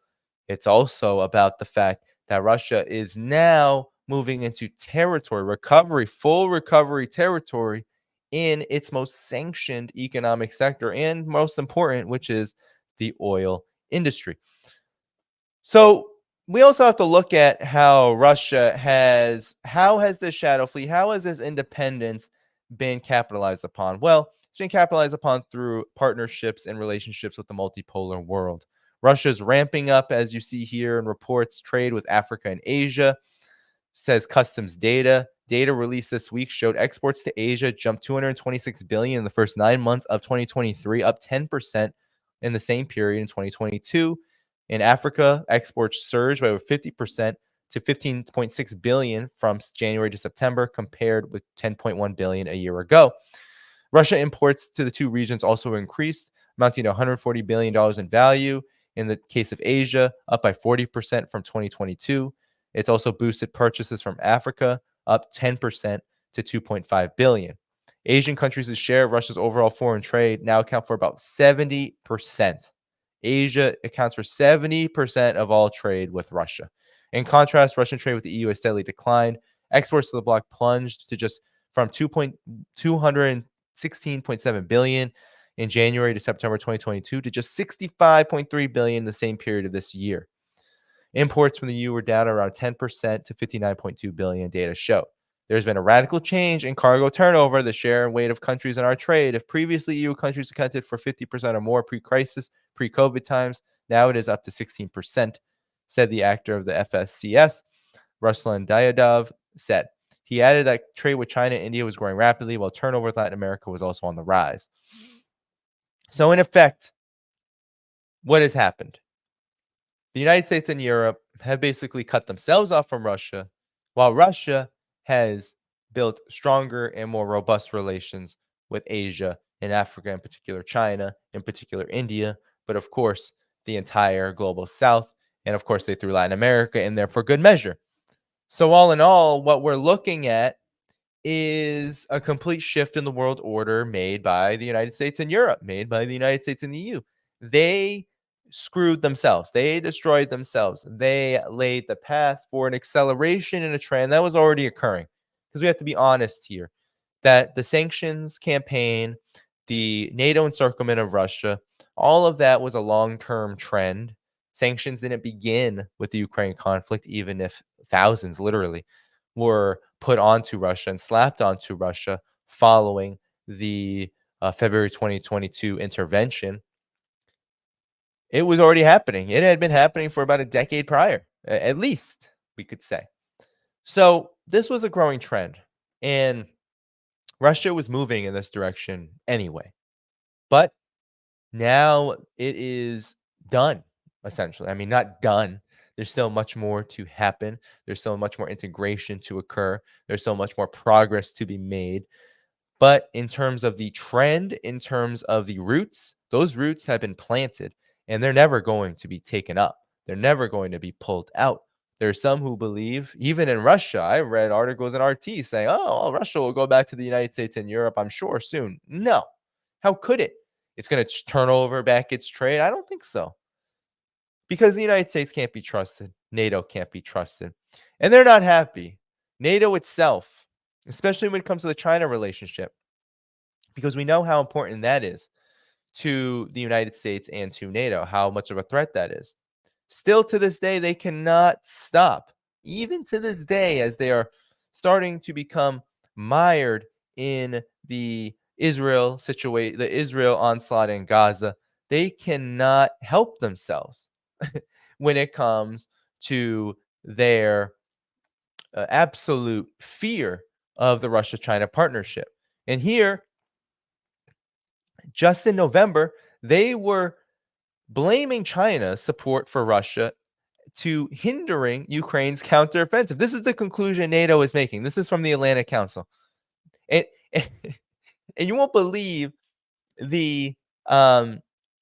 It's also about the fact that Russia is now moving into full recovery territory in its most sanctioned economic sector, and most important, which is the oil industry. So we also have to look at how how has this shadow fleet, how has this independence been capitalized upon? Well, it's been capitalized upon through partnerships and relationships with the multipolar world. Russia's ramping up, as you see here in reports, trade with Africa and Asia, says customs data. Data released this week showed exports to Asia jumped 226 billion in the first 9 months of 2023, up 10% in the same period in 2022. In Africa, exports surged by over 50% to 15.6 billion from January to September, compared with 10.1 billion a year ago. Russia imports to the two regions also increased, amounting to $140 billion in value. In the case of Asia, up by 40% from 2022. It's also boosted purchases from Africa, up 10% to 2.5 billion. Asian countries' share of Russia's overall foreign trade now account for about 70% Asia accounts for 70% of all trade with Russia. In contrast, Russian trade with the EU has steadily declined. Exports to the bloc plunged to just from 216.7 billion in January to September 2022 to just 65.3 billion in the same period of this year. Imports from the EU were down around 10% to 59.2 billion, data show. There's been a radical change in cargo turnover, the share and weight of countries in our trade. If previously EU countries accounted for 50% or more pre-crisis, pre-COVID times, now it is up to 16%, said the actor of the FSCS, Ruslan Dayadov, said. He added that trade with China and India was growing rapidly, while turnover with Latin America was also on the rise. So in effect, what has happened? The United States and Europe have basically cut themselves off from Russia, while Russia has built stronger and more robust relations with Asia and Africa, in particular China, in particular India, but of course the entire global South, and of course they threw Latin America in there for good measure. So all in all, what we're looking at is a complete shift in the world order made by the United States and Europe, made by the United States and the EU. They screwed themselves. They destroyed themselves. They laid the path for an acceleration in a trend that was already occurring. Because we have to be honest here that the sanctions campaign, the NATO encirclement of Russia, all of that was a long-term trend. Sanctions didn't begin with the Ukraine conflict, even if thousands literally were put onto Russia and slapped onto Russia following the February 2022 intervention. It was already happening. It had been happening for about a decade prior, at least, we could say. So this was a growing trend, and Russia was moving in this direction anyway. But now it is done, essentially. I mean, not done. There's still much more to happen. There's still much more integration to occur. There's so much more progress to be made. But in terms of the trend, in terms of the roots, those roots have been planted and they're never going to be taken up. They're never going to be pulled out. There are some who believe, even in Russia, I read articles in RT saying, oh, Russia will go back to the United States and Europe, I'm sure, soon. No. How could it? It's going to turn over back its trade? I don't think so. Because the United States can't be trusted. NATO can't be trusted. And they're not happy. NATO itself, especially when it comes to the China relationship, because we know how important that is to the United States and to NATO, how much of a threat that is. Still to this day, they cannot stop. Even to this day, as they are starting to become mired in the Israel situation, the Israel onslaught in Gaza, they cannot help themselves when it comes to their absolute fear of the Russia-China partnership. And here, just in November, they were blaming China's support for Russia to hindering Ukraine's counteroffensive. This is the conclusion NATO is making. This is from the Atlantic Council. And you won't believe the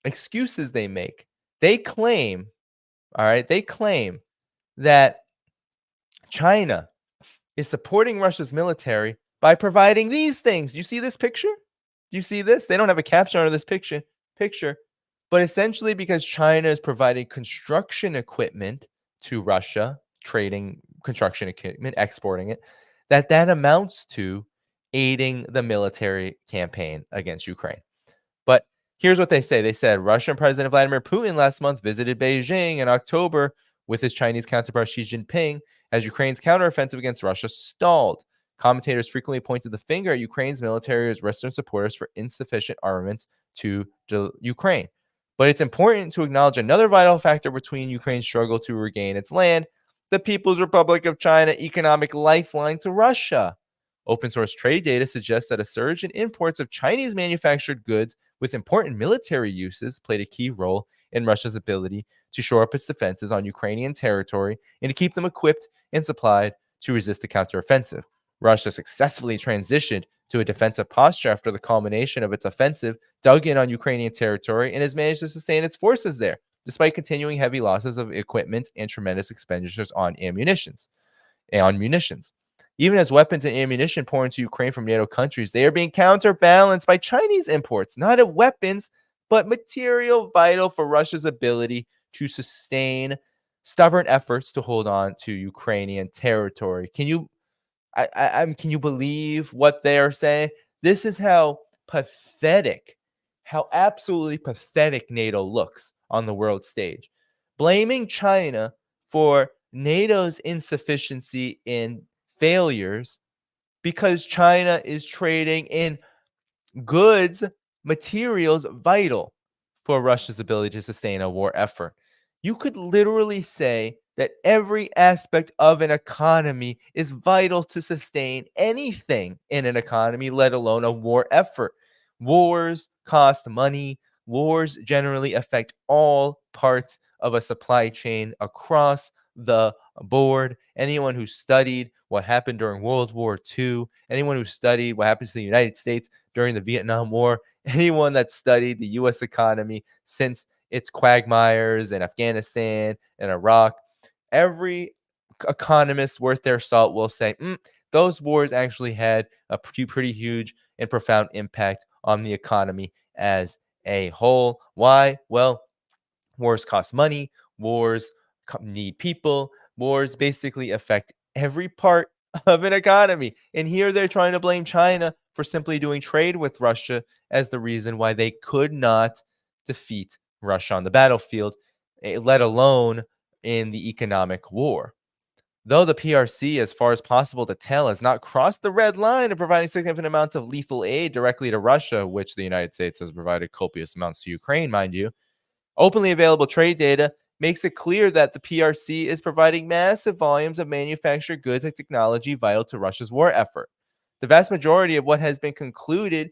excuses they make. They claim, all right, they claim that China is supporting Russia's military by providing these things. You see this picture? Do you see this? They don't have a caption under this picture, but essentially because China is providing construction equipment to Russia, trading construction equipment, exporting it, that amounts to aiding the military campaign against Ukraine. But here's what they say. They said Russian President Vladimir Putin last month visited Beijing in October with his Chinese counterpart Xi Jinping as Ukraine's counteroffensive against Russia stalled. Commentators frequently pointed the finger at Ukraine's military as Western supporters for insufficient armaments to Ukraine. But it's important to acknowledge another vital factor between Ukraine's struggle to regain its land, the People's Republic of China economic lifeline to Russia. Open source trade data suggests that a surge in imports of Chinese manufactured goods with important military uses played a key role in Russia's ability to shore up its defenses on Ukrainian territory and to keep them equipped and supplied to resist the counteroffensive. Russia successfully transitioned to a defensive posture after the culmination of its offensive, dug in on Ukrainian territory, and has managed to sustain its forces there, despite continuing heavy losses of equipment and tremendous expenditures on munitions. Even as weapons and ammunition pour into Ukraine from NATO countries, they are being counterbalanced by Chinese imports, not of weapons, but material vital for Russia's ability to sustain stubborn efforts to hold on to Ukrainian territory. Can you can you believe what they are saying? This is how pathetic, how absolutely pathetic NATO looks on the world stage. Blaming China for NATO's insufficiency in failures because China is trading in goods, materials vital for Russia's ability to sustain a war effort. You could literally say that every aspect of an economy is vital to sustain anything in an economy, let alone a war effort. Wars cost money. Wars generally affect all parts of a supply chain across the board. Anyone who studied what happened during World War II, anyone who studied what happens to the United States during the Vietnam War, anyone that studied the US economy since its quagmires in Afghanistan and Iraq, every economist worth their salt will say, those wars actually had a pretty huge and profound impact on the economy as a whole. Why? Well, wars cost money, wars need people, wars basically affect every part of an economy. And here they're trying to blame China for simply doing trade with Russia as the reason why they could not defeat Russia on the battlefield, let alone in the economic war. Though the PRC, as far as possible to tell, has not crossed the red line of providing significant amounts of lethal aid directly to Russia, which the United States has provided copious amounts to Ukraine, mind you, openly available trade data makes it clear that the PRC is providing massive volumes of manufactured goods and technology vital to Russia's war effort. The vast majority of what has been concluded,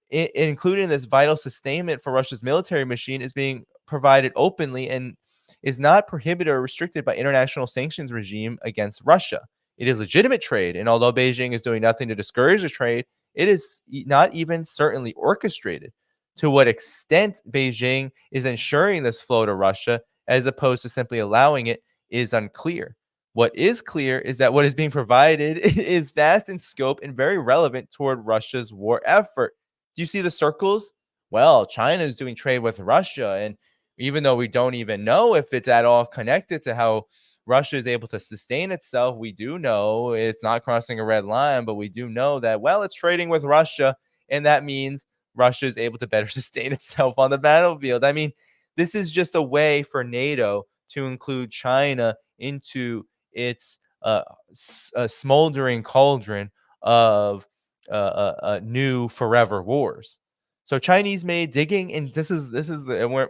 including this vital sustainment for Russia's military machine, is being provided openly and is not prohibited or restricted by international sanctions regime against Russia. It is legitimate trade, and although Beijing is doing nothing to discourage the trade, it is not even certainly orchestrated. To what extent Beijing is ensuring this flow to Russia as opposed to simply allowing it is unclear. What is clear is that what is being provided is vast in scope and very relevant toward Russia's war effort. Do you see the circles? Well, China is doing trade with Russia, and even though we don't even know if it's at all connected to how Russia is able to sustain itself, we do know it's not crossing a red line, but we do know that, well, it's trading with Russia, and that means Russia is able to better sustain itself on the battlefield. I mean, this is just a way for NATO to include China into its smoldering cauldron of new forever wars. So Chinese made digging, and this is the, and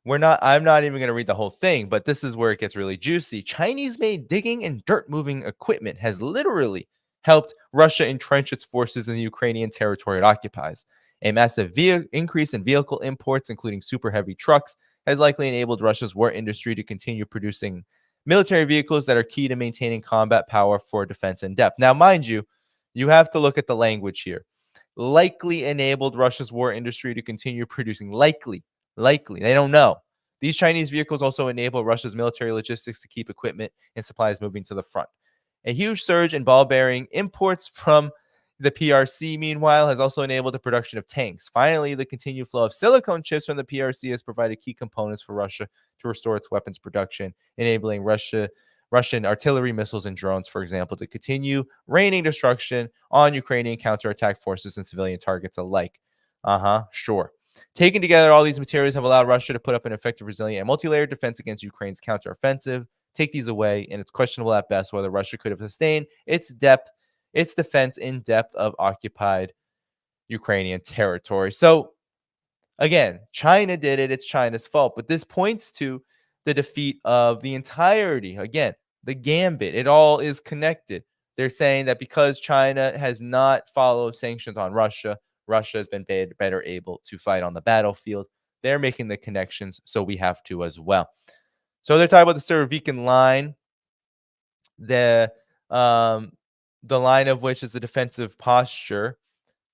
we're not, I'm not even going to read the whole thing, but this is where it gets really juicy. Chinese made digging and dirt moving equipment has literally helped Russia entrench its forces in the Ukrainian territory it occupies. A massive increase in vehicle imports, including super heavy trucks, has likely enabled Russia's war industry to continue producing military vehicles that are key to maintaining combat power for defense in depth. Now, mind you, you have to look at the language here. Likely enabled Russia's war industry to continue producing. Likely. They don't know. These Chinese vehicles also enable Russia's military logistics to keep equipment and supplies moving to the front. A huge surge in ball bearing imports from the PRC, meanwhile, has also enabled the production of tanks. Finally, the continued flow of silicone chips from the PRC has provided key components for Russia to restore its weapons production, enabling Russian artillery, missiles, and drones, for example, to continue raining destruction on Ukrainian counterattack forces and civilian targets alike. Sure. Taken together, all these materials have allowed Russia to put up an effective, resilient, and multi-layered defense against Ukraine's counteroffensive. Take these away, and it's questionable at best whether Russia could have sustained its defense in depth of occupied Ukrainian territory. So, again, China did it. It's China's fault. But this points to the defeat of the entirety. Again, the gambit. It all is connected. They're saying that because China has not followed sanctions on Russia, Russia has been better able to fight on the battlefield. They're making the connections, so we have to as well. So they're talking about the Surovikin line, the line of which is the defensive posture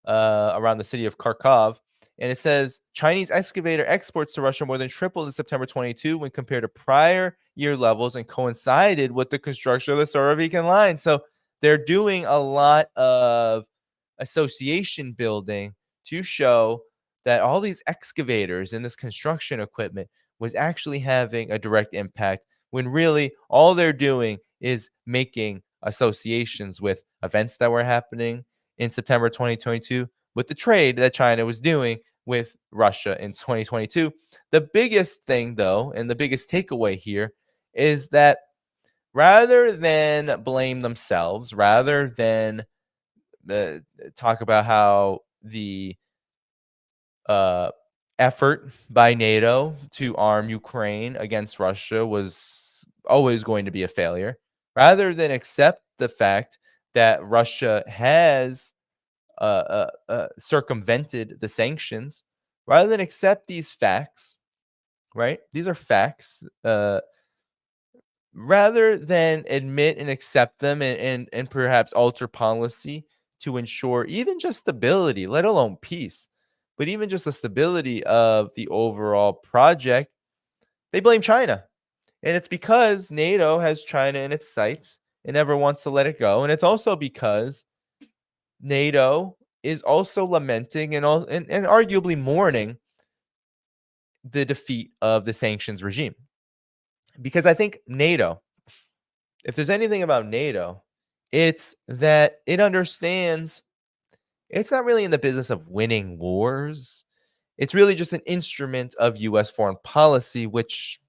around the city of Kharkov. And it says Chinese excavator exports to Russia more than tripled in September 22 when compared to prior year levels and coincided with the construction of the Surovikin line. So they're doing a lot of association building to show that all these excavators and this construction equipment was actually having a direct impact, when really all they're doing is making associations with events that were happening in September 2022, with the trade that China was doing with Russia in 2022. The biggest thing, though, and the biggest takeaway here is that rather than blame themselves, rather than talk about how the uh, effort by NATO to arm Ukraine against Russia was always going to be a failure, rather than accept the fact that Russia has circumvented the sanctions, rather than accept these facts, right? These are facts. Rather than admit and accept them, and perhaps alter policy to ensure even just stability, let alone peace, but even just the stability of the overall project, they blame China. And it's because NATO has China in its sights and never wants to let it go. And it's also because NATO is also lamenting and arguably mourning the defeat of the sanctions regime. Because I think NATO, if there's anything about NATO, it's that it understands it's not really in the business of winning wars. It's really just an instrument of US foreign policy, which,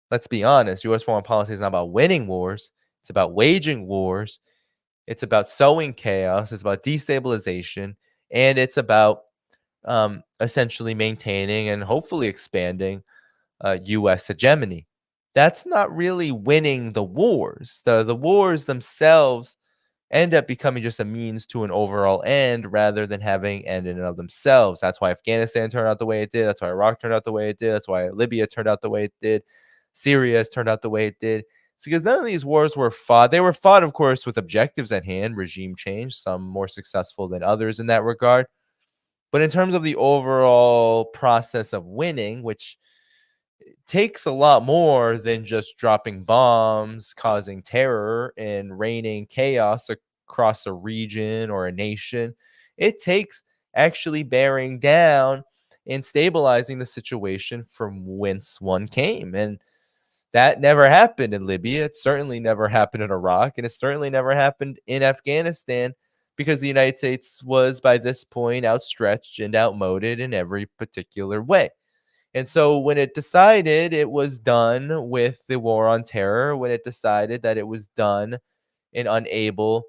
let's be honest, US foreign policy is not about winning wars. It's about waging wars. It's about sowing chaos. It's about destabilization. And it's about essentially maintaining and hopefully expanding US hegemony. That's not really winning the wars. The wars themselves end up becoming just a means to an overall end rather than having end in and of themselves. That's why Afghanistan turned out the way it did. That's why Iraq turned out the way it did. That's why Libya turned out the way it did. Syria has turned out the way it did. It's because none of these wars were fought. They were fought, of course, with objectives at hand, regime change, some more successful than others in that regard. But in terms of the overall process of winning, which takes a lot more than just dropping bombs, causing terror, and raining chaos across a region or a nation. It takes actually bearing down and stabilizing the situation from whence one came. And that never happened in Libya. It certainly never happened in Iraq. And it certainly never happened in Afghanistan, because the United States was by this point outstretched and outmoded in every particular way. And so when it decided it was done with the war on terror, when it decided that it was done and unable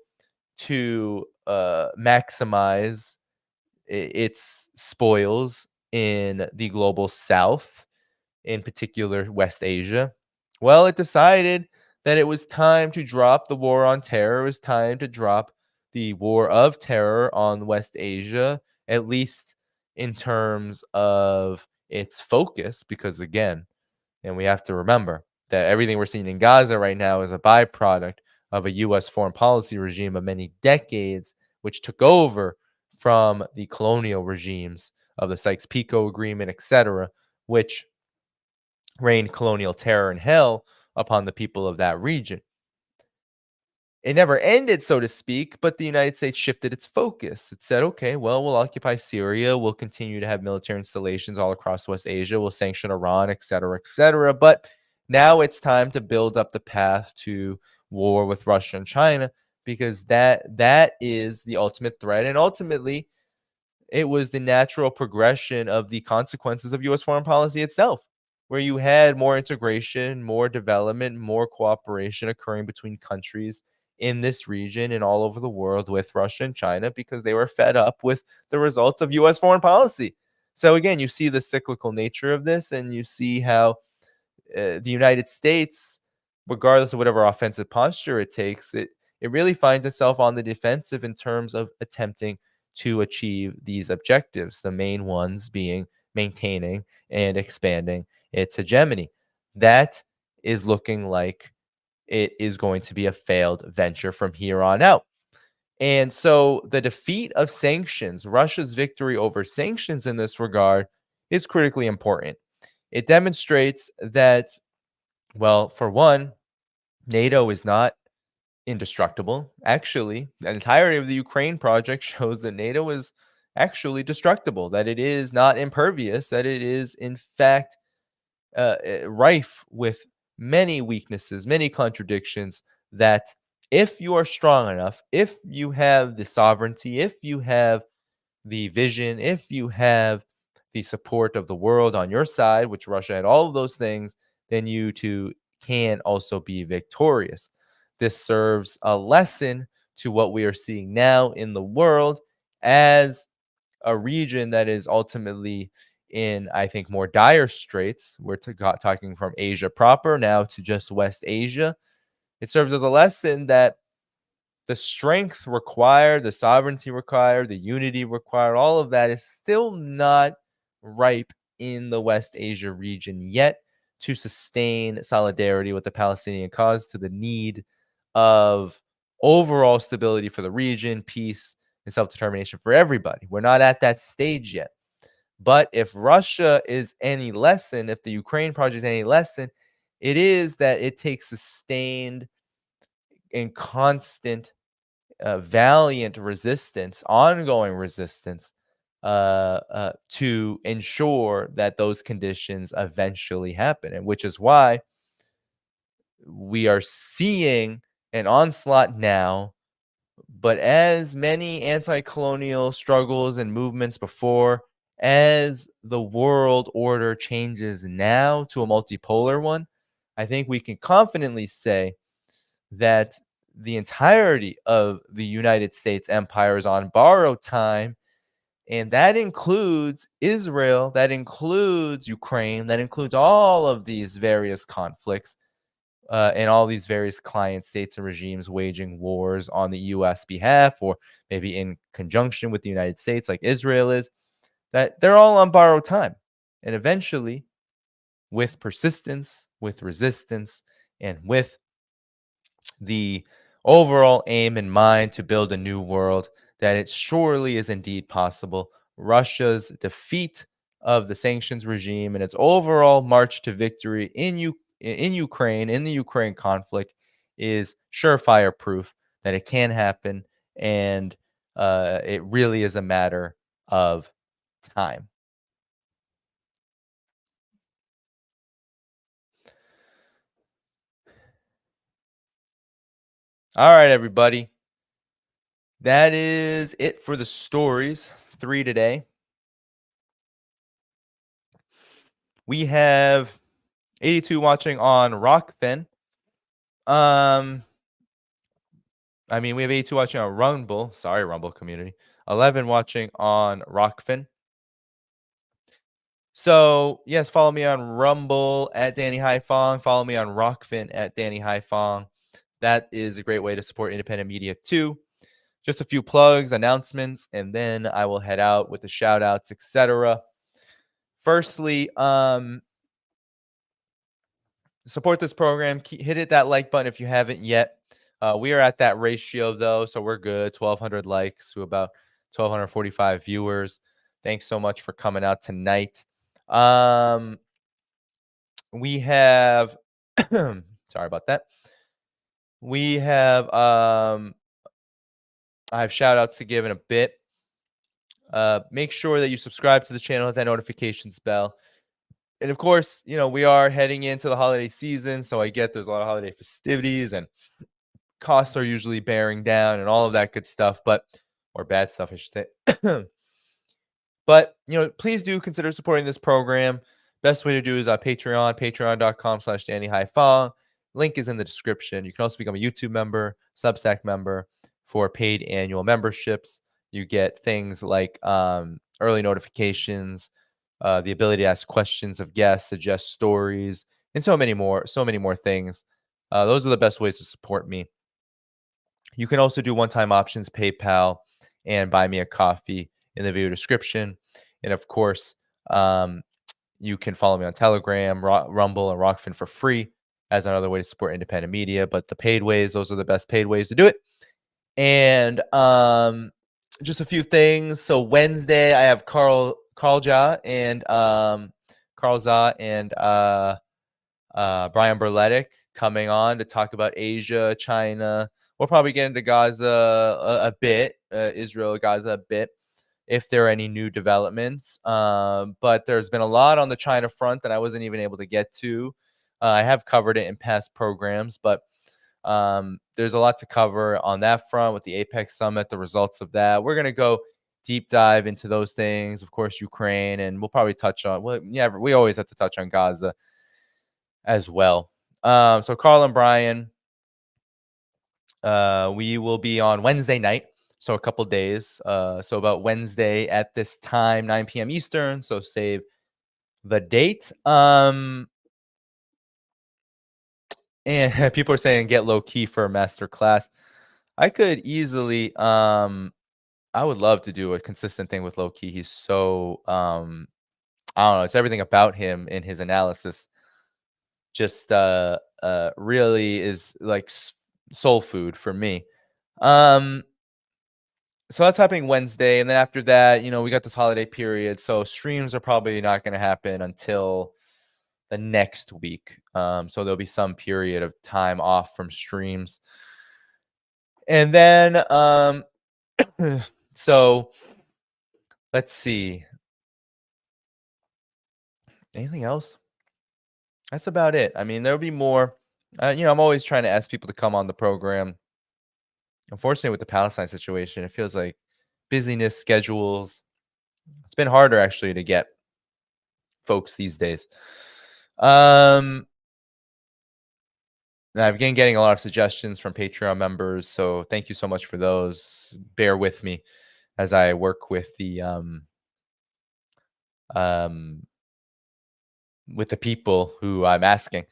to maximize its spoils in the global south, in particular West Asia, well, it decided that it was time to drop the war on terror. It was time to drop the war of terror on West Asia, at least in terms of its focus, because again, and we have to remember that everything we're seeing in Gaza right now is a byproduct of a US foreign policy regime of many decades, which took over from the colonial regimes of the Sykes-Picot Agreement, etc., which rained colonial terror and hell upon the people of that region. It never ended, so to speak, but the United States shifted its focus. It said, okay, well, we'll occupy Syria. We'll continue to have military installations all across West Asia. We'll sanction Iran, et cetera, et cetera. But now it's time to build up the path to war with Russia and China, because that is the ultimate threat. And ultimately, it was the natural progression of the consequences of U.S. foreign policy itself, where you had more integration, more development, more cooperation occurring between countries in this region and all over the world with Russia and China, because they were fed up with the results of U.S. foreign policy. So again, you see the cyclical nature of this, and you see how the United States, regardless of whatever offensive posture it takes, it really finds itself on the defensive in terms of attempting to achieve these objectives, the main ones being maintaining and expanding its hegemony. That is looking like it is going to be a failed venture from here on out. And so the defeat of sanctions, Russia's victory over sanctions in this regard, is critically important. It demonstrates that, well, for one, NATO is not indestructible. Actually, the entirety of the Ukraine project shows that NATO is actually destructible, that it is not impervious, that it is in fact rife with many weaknesses, many contradictions, that if you are strong enough, if you have the sovereignty, if you have the vision, if you have the support of the world on your side, which Russia had all of those things, then you too can also be victorious. This serves a lesson to what we are seeing now in the world as a region that is ultimately in, I think, more dire straits. We're talking from Asia proper now to just West Asia. It serves as a lesson that the strength required, the sovereignty required, the unity required, all of that is still not ripe in the West Asia region yet to sustain solidarity with the Palestinian cause, to the need of overall stability for the region, peace, and self-determination for everybody. We're not at that stage yet. But if Russia is any lesson, if the Ukraine project is any lesson, it is that it takes sustained and constant valiant resistance, ongoing resistance, to ensure that those conditions eventually happen. And which is why we are seeing an onslaught now, but as many anti-colonial struggles and movements before, as the world order changes now to a multipolar one, I think we can confidently say that the entirety of the United States empire is on borrowed time. And that includes Israel, that includes Ukraine, that includes all of these various conflicts and all these various client states and regimes waging wars on the U.S. behalf, or maybe in conjunction with the United States, like Israel is, that they're all on borrowed time. And eventually, with persistence, with resistance, and with the overall aim in mind to build a new world, that it surely is indeed possible. Russia's defeat of the sanctions regime and its overall march to victory in Ukraine, in the Ukraine conflict, is surefire proof that it can happen, and it really is a matter of time. All right, everybody. That is it for the stories. 3 today. We have 82 watching on Rockfin. We have 82 watching on Rumble. Sorry, Rumble community. 11 watching on Rockfin. So, yes, follow me on Rumble at Danny Dhaiphong. Follow me on Rockfin at Danny Dhaiphong. That is a great way to support independent media too. Just a few plugs, announcements, and then I will head out with the shout outs, etc. Firstly, support this program. Hit that like button if you haven't yet. We are at that ratio though, so we're good. 1,200 likes to about 1,245 viewers. Thanks so much for coming out tonight. We have sorry about that. We have I have shout outs to give in a bit. Make sure that you subscribe to the channel, hit that notifications bell. And of course, we are heading into the holiday season, so I get there's a lot of holiday festivities and costs are usually bearing down and all of that good stuff, or bad stuff, I should say. But, please do consider supporting this program. Best way to do is Patreon, patreon.com/DannyHaiFong. Link is in the description. You can also become a YouTube member, Substack member for paid annual memberships. You get things like early notifications, the ability to ask questions of guests, suggest stories, and so many more things. Those are the best ways to support me. You can also do one-time options, PayPal, and buy me a coffee in the video description. And of course, you can follow me on Telegram, Rumble, and Rockfin for free as another way to support independent media. But the paid ways, those are the best paid ways to do it. And just a few things. So Wednesday, I have Carl Za and Brian Berletic coming on to talk about Asia, China. We'll probably get into Gaza a bit, Israel, Gaza a bit. if there are any new developments. But there's been a lot on the China front that I wasn't even able to get to. I have covered it in past programs, but there's a lot to cover on that front with the Apex Summit, the results of that. We're going to go deep dive into those things. Of course, Ukraine, and we'll probably touch on, well, yeah, we always have to touch on Gaza as well. So Carl and Brian, we will be on Wednesday night. So a couple days. So about Wednesday at this time, 9 p.m. Eastern. So save the date. And people are saying get low key for a master class. I could easily I would love to do a consistent thing with low key. He's so I don't know, it's everything about him in his analysis just really is like soul food for me. Um so that's happening Wednesday, and then after that, we got this holiday period, so streams are probably not going to happen until the next week. So there'll be some period of time off from streams. And then so let's see. Anything else? That's about it. I mean, there'll be more. I'm always trying to ask people to come on the program. Unfortunately, with the Palestine situation, it feels like busyness, schedules. It's been harder actually to get folks these days. I've been getting a lot of suggestions from Patreon members, so thank you so much for those. Bear with me as I work with the people who I'm asking.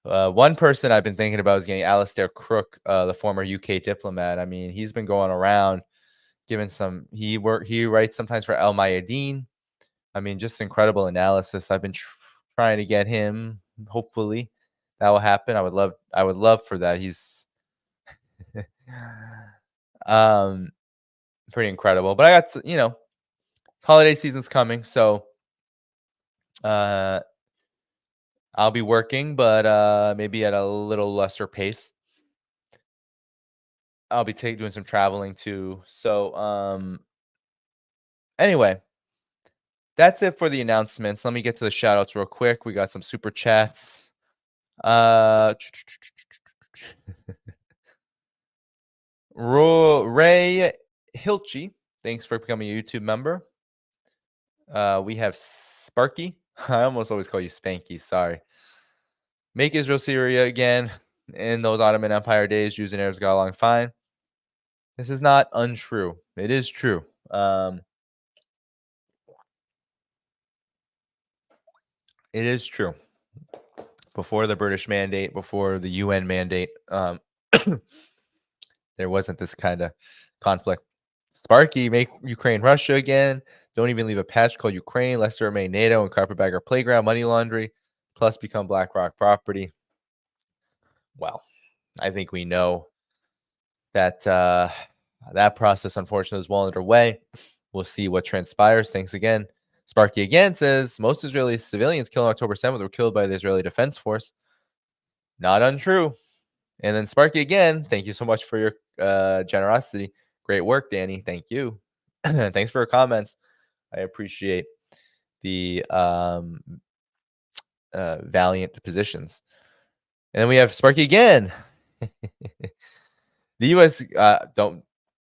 One person I've been thinking about is getting Alistair Crook, the former UK diplomat. I mean, he's been going around giving some. He writes sometimes for El Mayadeen. I mean, just incredible analysis. I've been trying to get him. Hopefully, that will happen. I would love for that. He's pretty incredible. But I got holiday season's coming, so I'll be working, but maybe at a little lesser pace. I'll be doing some traveling too. So anyway, that's it for the announcements. Let me get to the shout outs real quick. We got some super chats. Ray Hilchi, thanks for becoming a YouTube member. We have Sparky. I almost always call you Spanky. Sorry. Make Israel Syria again. In those Ottoman Empire days, Jews and Arabs got along fine. This is not untrue. It is true. It is true. Before the British mandate, before the UN mandate, there wasn't this kind of conflict. Sparky, make Ukraine Russia again. Don't even leave a patch called Ukraine. Leicester remain NATO and carpetbagger playground, money laundry, plus become BlackRock property. Well, I think we know that that process, unfortunately, is well underway. We'll see what transpires. Thanks again. Sparky again says most Israeli civilians killed on October 7th were killed by the Israeli Defense Force. Not untrue. And then Sparky again, thank you so much for your generosity. Great work, Danny. Thank you. Thanks for your comments. I appreciate the valiant positions. And then we have Sparky again. The U.S. Don't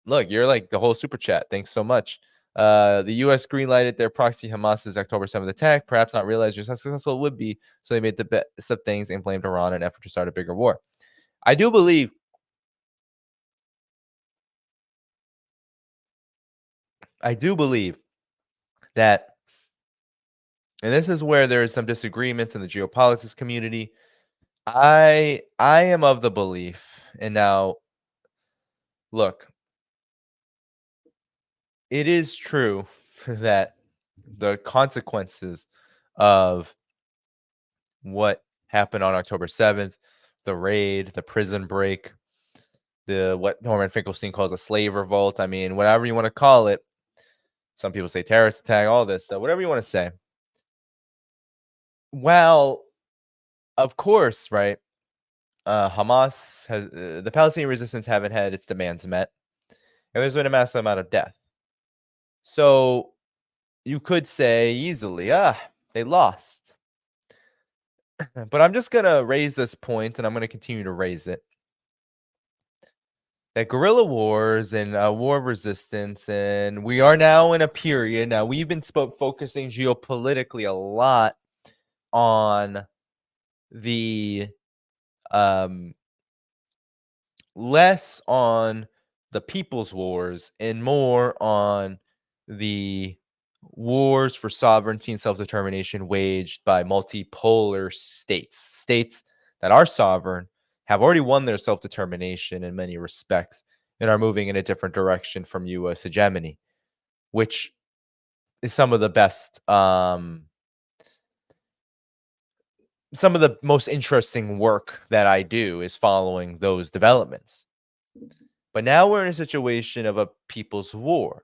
look. You're like the whole super chat. Thanks so much. The U.S. greenlighted their proxy Hamas's October 7th attack, perhaps not realizing how successful it would be, so they made the best of things and blamed Iran in an effort to start a bigger war. I do believe that, and this is where there is some disagreements in the geopolitics community. I am of the belief, and now, look, it is true that the consequences of what happened on October 7th, the raid, the prison break, what Norman Finkelstein calls a slave revolt. I mean, whatever you want to call it. Some people say terrorist attack, all this stuff, whatever you want to say. Well, of course, right? Hamas has the Palestinian resistance haven't had its demands met, and there's been a massive amount of death. So you could say easily, they lost. But I'm just going to raise this point, and I'm going to continue to raise it. That guerrilla wars and war of resistance, and we are now in a period. Now, we've been focusing geopolitically a lot on the less on the people's wars and more on the wars for sovereignty and self-determination waged by multipolar states. States that are sovereign, have already won their self-determination in many respects, and are moving in a different direction from U.S. hegemony, which is some of the best, some of the most interesting work that I do is following those developments. But now we're in a situation of a people's war.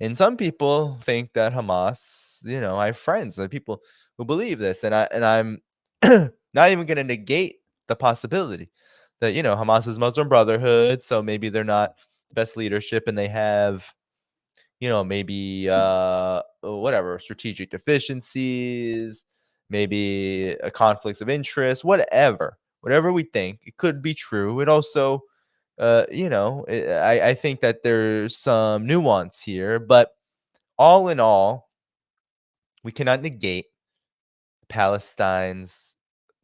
And some people think that Hamas, I have friends, people who believe this, and I'm not even going to negate the possibility that Hamas is Muslim Brotherhood, so maybe they're not the best leadership, and they have maybe whatever strategic deficiencies, maybe conflicts of interest, whatever we think, it could be true. It also I think that there's some nuance here, but all in all, we cannot negate Palestine's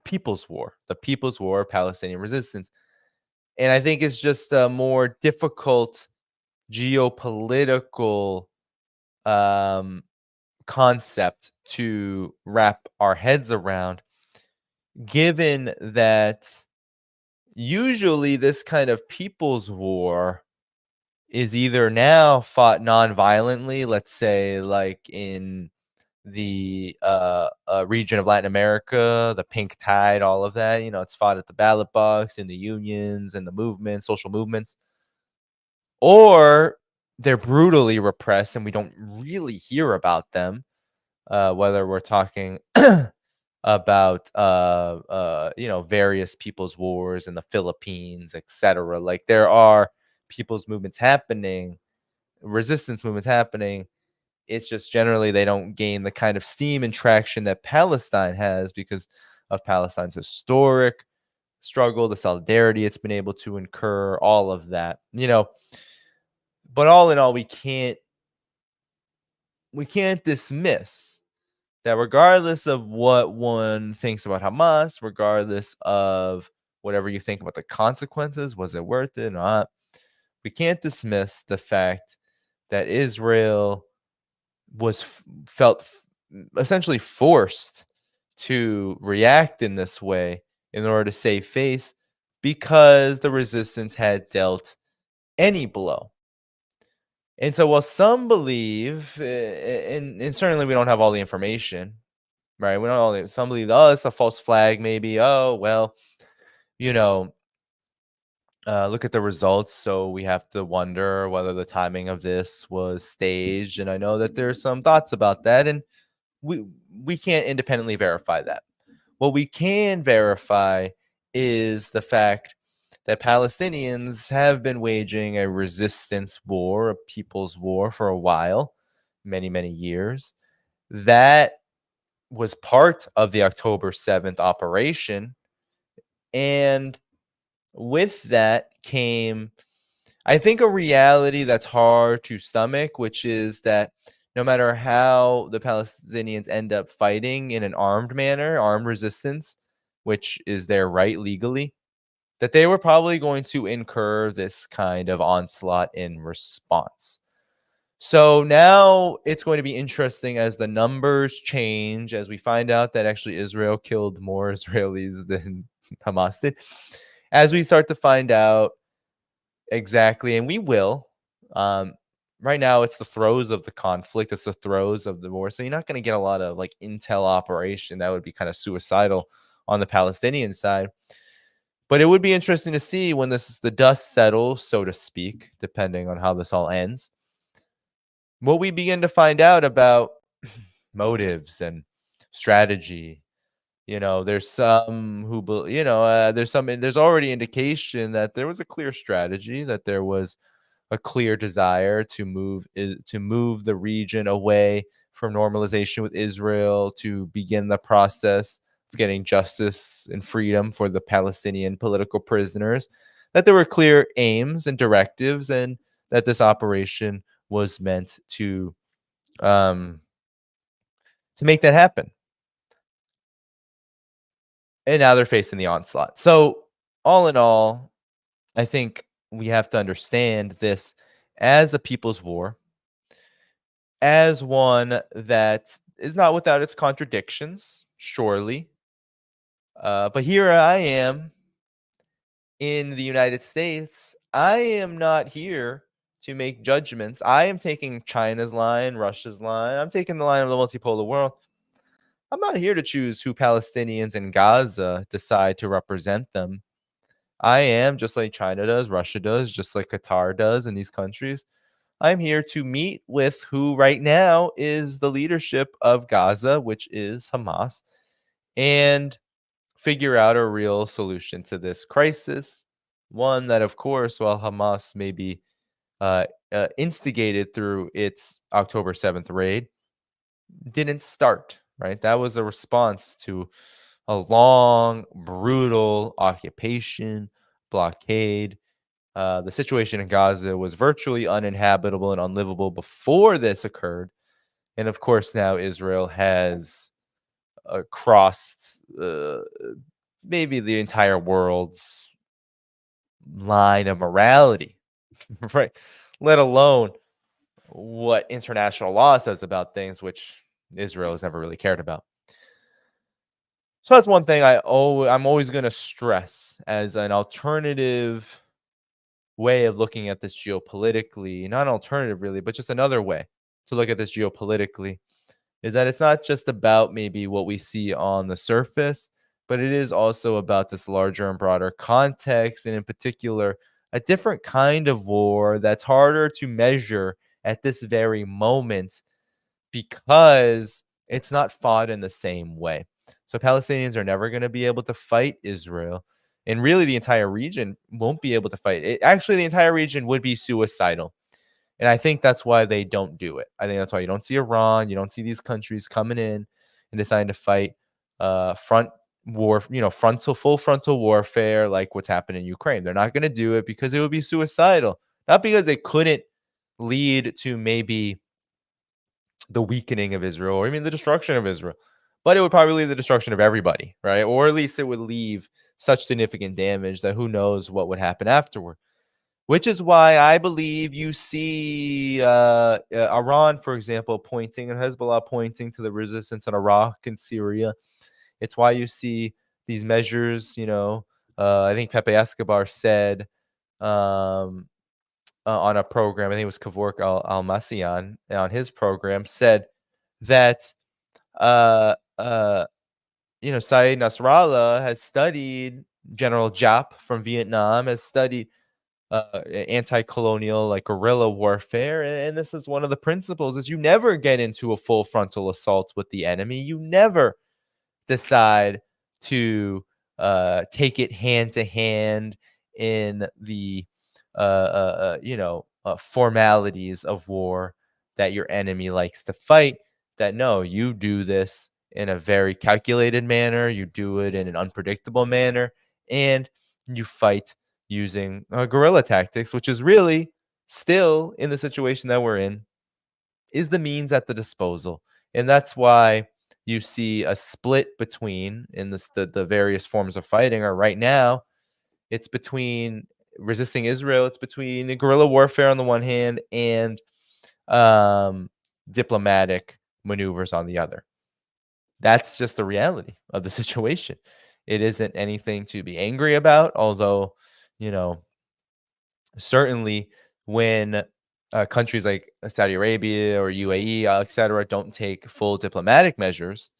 people's war, the people's war of Palestinian resistance. And I think it's just a more difficult geopolitical concept to wrap our heads around, given that usually this kind of people's war is either now fought non-violently, let's say like in the region of Latin America, the pink tide, all of that, it's fought at the ballot box, in the unions and the movements, social movements, or they're brutally repressed and we don't really hear about them, whether we're talking about various people's wars in the Philippines, etc. Like there are people's movements happening, resistance movements happening. It's just generally they don't gain the kind of steam and traction that Palestine has because of Palestine's historic struggle, the solidarity it's been able to incur, all of that. But all in all, we can't dismiss that regardless of what one thinks about Hamas, regardless of whatever you think about the consequences, was it worth it or not? We can't dismiss the fact that Israel was felt essentially forced to react in this way in order to save face because the resistance had dealt any blow. And so while some believe, and certainly we don't have all the information, right? We don't all, some believe, it's a false flag, maybe. Oh, well, look at the results. So we have to wonder whether the timing of this was staged. And I know that there's some thoughts about that, and we can't independently verify that. What we can verify is the fact that Palestinians have been waging a resistance war, a people's war for a while, many, many years. That was part of the October 7th operation. And with that came, I think, a reality that's hard to stomach, which is that no matter how the Palestinians end up fighting in an armed manner, armed resistance, which is their right legally, that they were probably going to incur this kind of onslaught in response. So now it's going to be interesting as the numbers change, as we find out that actually Israel killed more Israelis than Hamas did, as we start to find out exactly, and we will. Right now, it's the throes of the conflict. It's the throes of the war. So you're not going to get a lot of like intel operation. That would be kind of suicidal on the Palestinian side. But it would be interesting to see when the dust settles, so to speak, depending on how this all ends, what we begin to find out about motives and strategy. There's some who, there's already indication that there was a clear strategy, that there was a clear desire to move the region away from normalization with Israel, to begin the process of getting justice and freedom for the Palestinian political prisoners, that there were clear aims and directives, and that this operation was meant to make that happen. And now they're facing the onslaught. So, all in all, I think we have to understand this as a people's war, as one that is not without its contradictions, surely. But here I am in the United States. I am not here to make judgments. I am taking China's line, Russia's line. I'm taking the line of the multipolar world. I'm not here to choose who Palestinians in Gaza decide to represent them. I am, just like China does, Russia does, just like Qatar does in these countries. I'm here to meet with who right now is the leadership of Gaza, which is Hamas, and figure out a real solution to this crisis. One that, of course, while Hamas may be instigated through its October 7th raid, didn't start, right? That was a response to a long, brutal occupation, blockade. The situation in Gaza was virtually uninhabitable and unlivable before this occurred. And of course, now Israel has crossed maybe the entire world's line of morality, right? Let alone what international law says about things, which Israel has never really cared about. So that's one thing I'm always going to stress as an alternative way of looking at this geopolitically, not an alternative really, but just another way to look at this geopolitically, is that it's not just about maybe what we see on the surface, but it is also about this larger and broader context, and in particular, a different kind of war that's harder to measure at this very moment because it's not fought in the same way. So Palestinians are never going to be able to fight Israel. And really, the entire region won't be able to fight it. Actually, the entire region would be suicidal. And I think that's why they don't do it. I think that's why you don't see Iran, you don't see these countries coming in and deciding to fight full frontal warfare like what's happened in Ukraine. They're not going to do it because it would be suicidal, not because they couldn't lead to maybe the weakening of Israel or even the destruction of Israel, but it would probably lead to the destruction of everybody, right? Or at least it would leave such significant damage that who knows what would happen afterward. Which is why I believe you see Iran, for example, pointing, and Hezbollah pointing to the resistance in Iraq and Syria. It's why you see these measures. I think Pepe Escobar said on a program, I think it was Kavork Al-Masian on his program, said that Saeed Nasrallah has studied General Giap from Vietnam, has studied anti-colonial like guerrilla warfare, and this is one of the principles: is you never get into a full frontal assault with the enemy. You never decide to take it hand to hand in the formalities of war that your enemy likes to fight. That no, you do this in a very calculated manner, you do it in an unpredictable manner, and you fight using guerrilla tactics, which is really still, in the situation that we're in, is the means at the disposal. And that's why you see a split between in the various forms of fighting. Or right now, it's between resisting Israel, it's between guerrilla warfare on the one hand and diplomatic maneuvers on the other. That's just the reality of the situation. It isn't anything to be angry about, although, certainly when countries like Saudi Arabia or UAE, etc., don't take full diplomatic measures,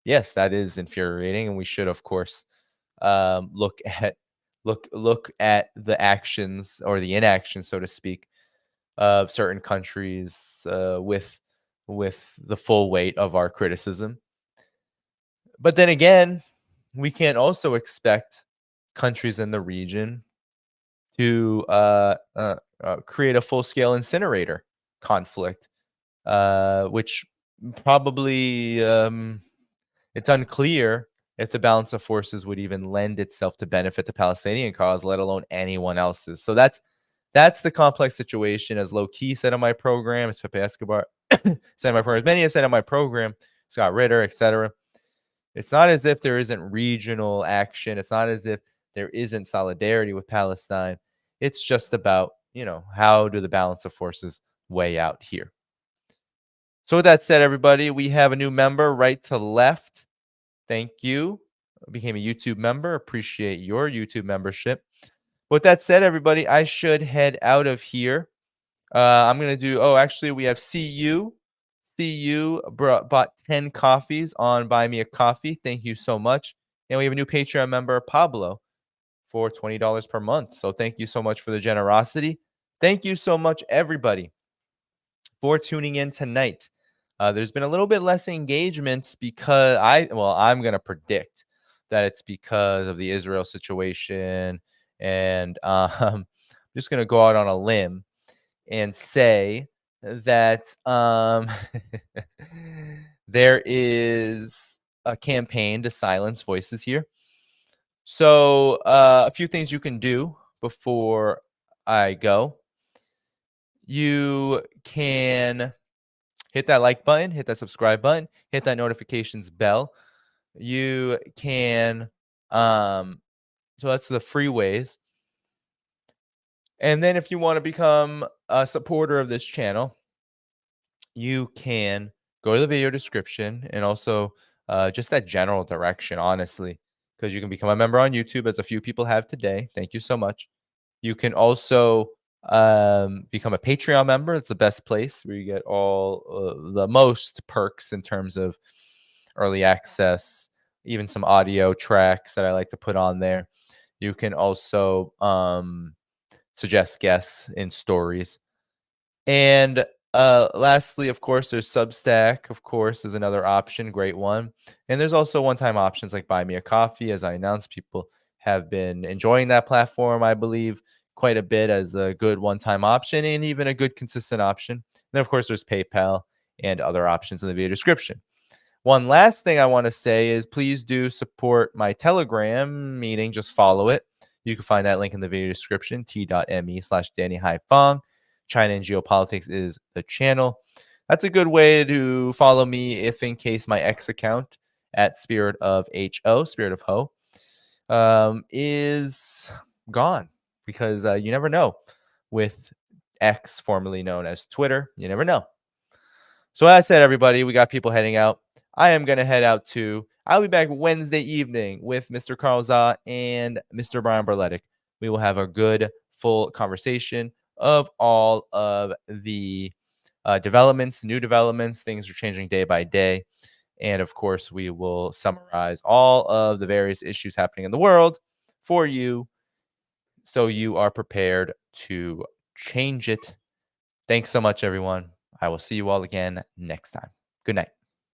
yes, that is infuriating, and we should, of course, look at the actions or the inaction, so to speak, of certain countries with the full weight of our criticism. But then again, we can't also expect countries in the region to create a full-scale incinerator conflict, which probably it's unclear if the balance of forces would even lend itself to benefit the Palestinian cause, let alone anyone else's. So that's the complex situation. As low-key said on my program, as Pepe Escobar said on my program, as many have said on my program, Scott Ritter, etc. It's not as if there isn't regional action. It's not as if there isn't solidarity with Palestine. It's just about, how do the balance of forces weigh out here? So with that said, everybody, we have a new member, right to left. Thank you. Became a YouTube member. Appreciate your YouTube membership. With that said, everybody, I should head out of here. I'm going to do, actually, we have CU. CU bought 10 coffees on Buy Me a Coffee. Thank you so much. And we have a new Patreon member, Pablo, for $20 per month. So thank you so much for the generosity. Thank you so much, everybody, for tuning in tonight. There's been a little bit less engagement because I'm going to predict that it's because of the Israel situation. And I'm just going to go out on a limb and say that there is a campaign to silence voices here. So a few things you can do before I go. You can hit that like button, hit that subscribe button, hit that notifications bell. You can, so that's the free ways. And then if you want to become a supporter of this channel, you can go to the video description and also just that general direction, honestly, because you can become a member on YouTube, as a few people have today. Thank you so much. You can also become a Patreon member. It's the best place where you get all the most perks in terms of early access, even some audio tracks that I like to put on there. You can also suggest guests in stories. And lastly, of course, there's Substack, of course, is another option, great one. And there's also one-time options like Buy Me a Coffee. As I announced, people have been enjoying that platform, I believe, quite a bit as a good one-time option and even a good consistent option. And then, of course, there's PayPal and other options in the video description. One last thing I want to say is please do support my Telegram, meaning just follow it. You can find that link in the video description, t.me/DannyHaiphong. China and Geopolitics is the channel. That's a good way to follow me if in case my X account at Spirit of Ho, is gone, because you never know with X, formerly known as Twitter. You never know. So as I said, everybody, we got people heading out. I am going to head out too. I'll be back Wednesday evening with Mr. Carl Zah and Mr. Brian Berletic. We will have a good, full conversation of all of the developments, new developments. Things are changing day by day. And of course, we will summarize all of the various issues happening in the world for you, so you are prepared to change it. Thanks so much, everyone. I will see you all again next time. Good night.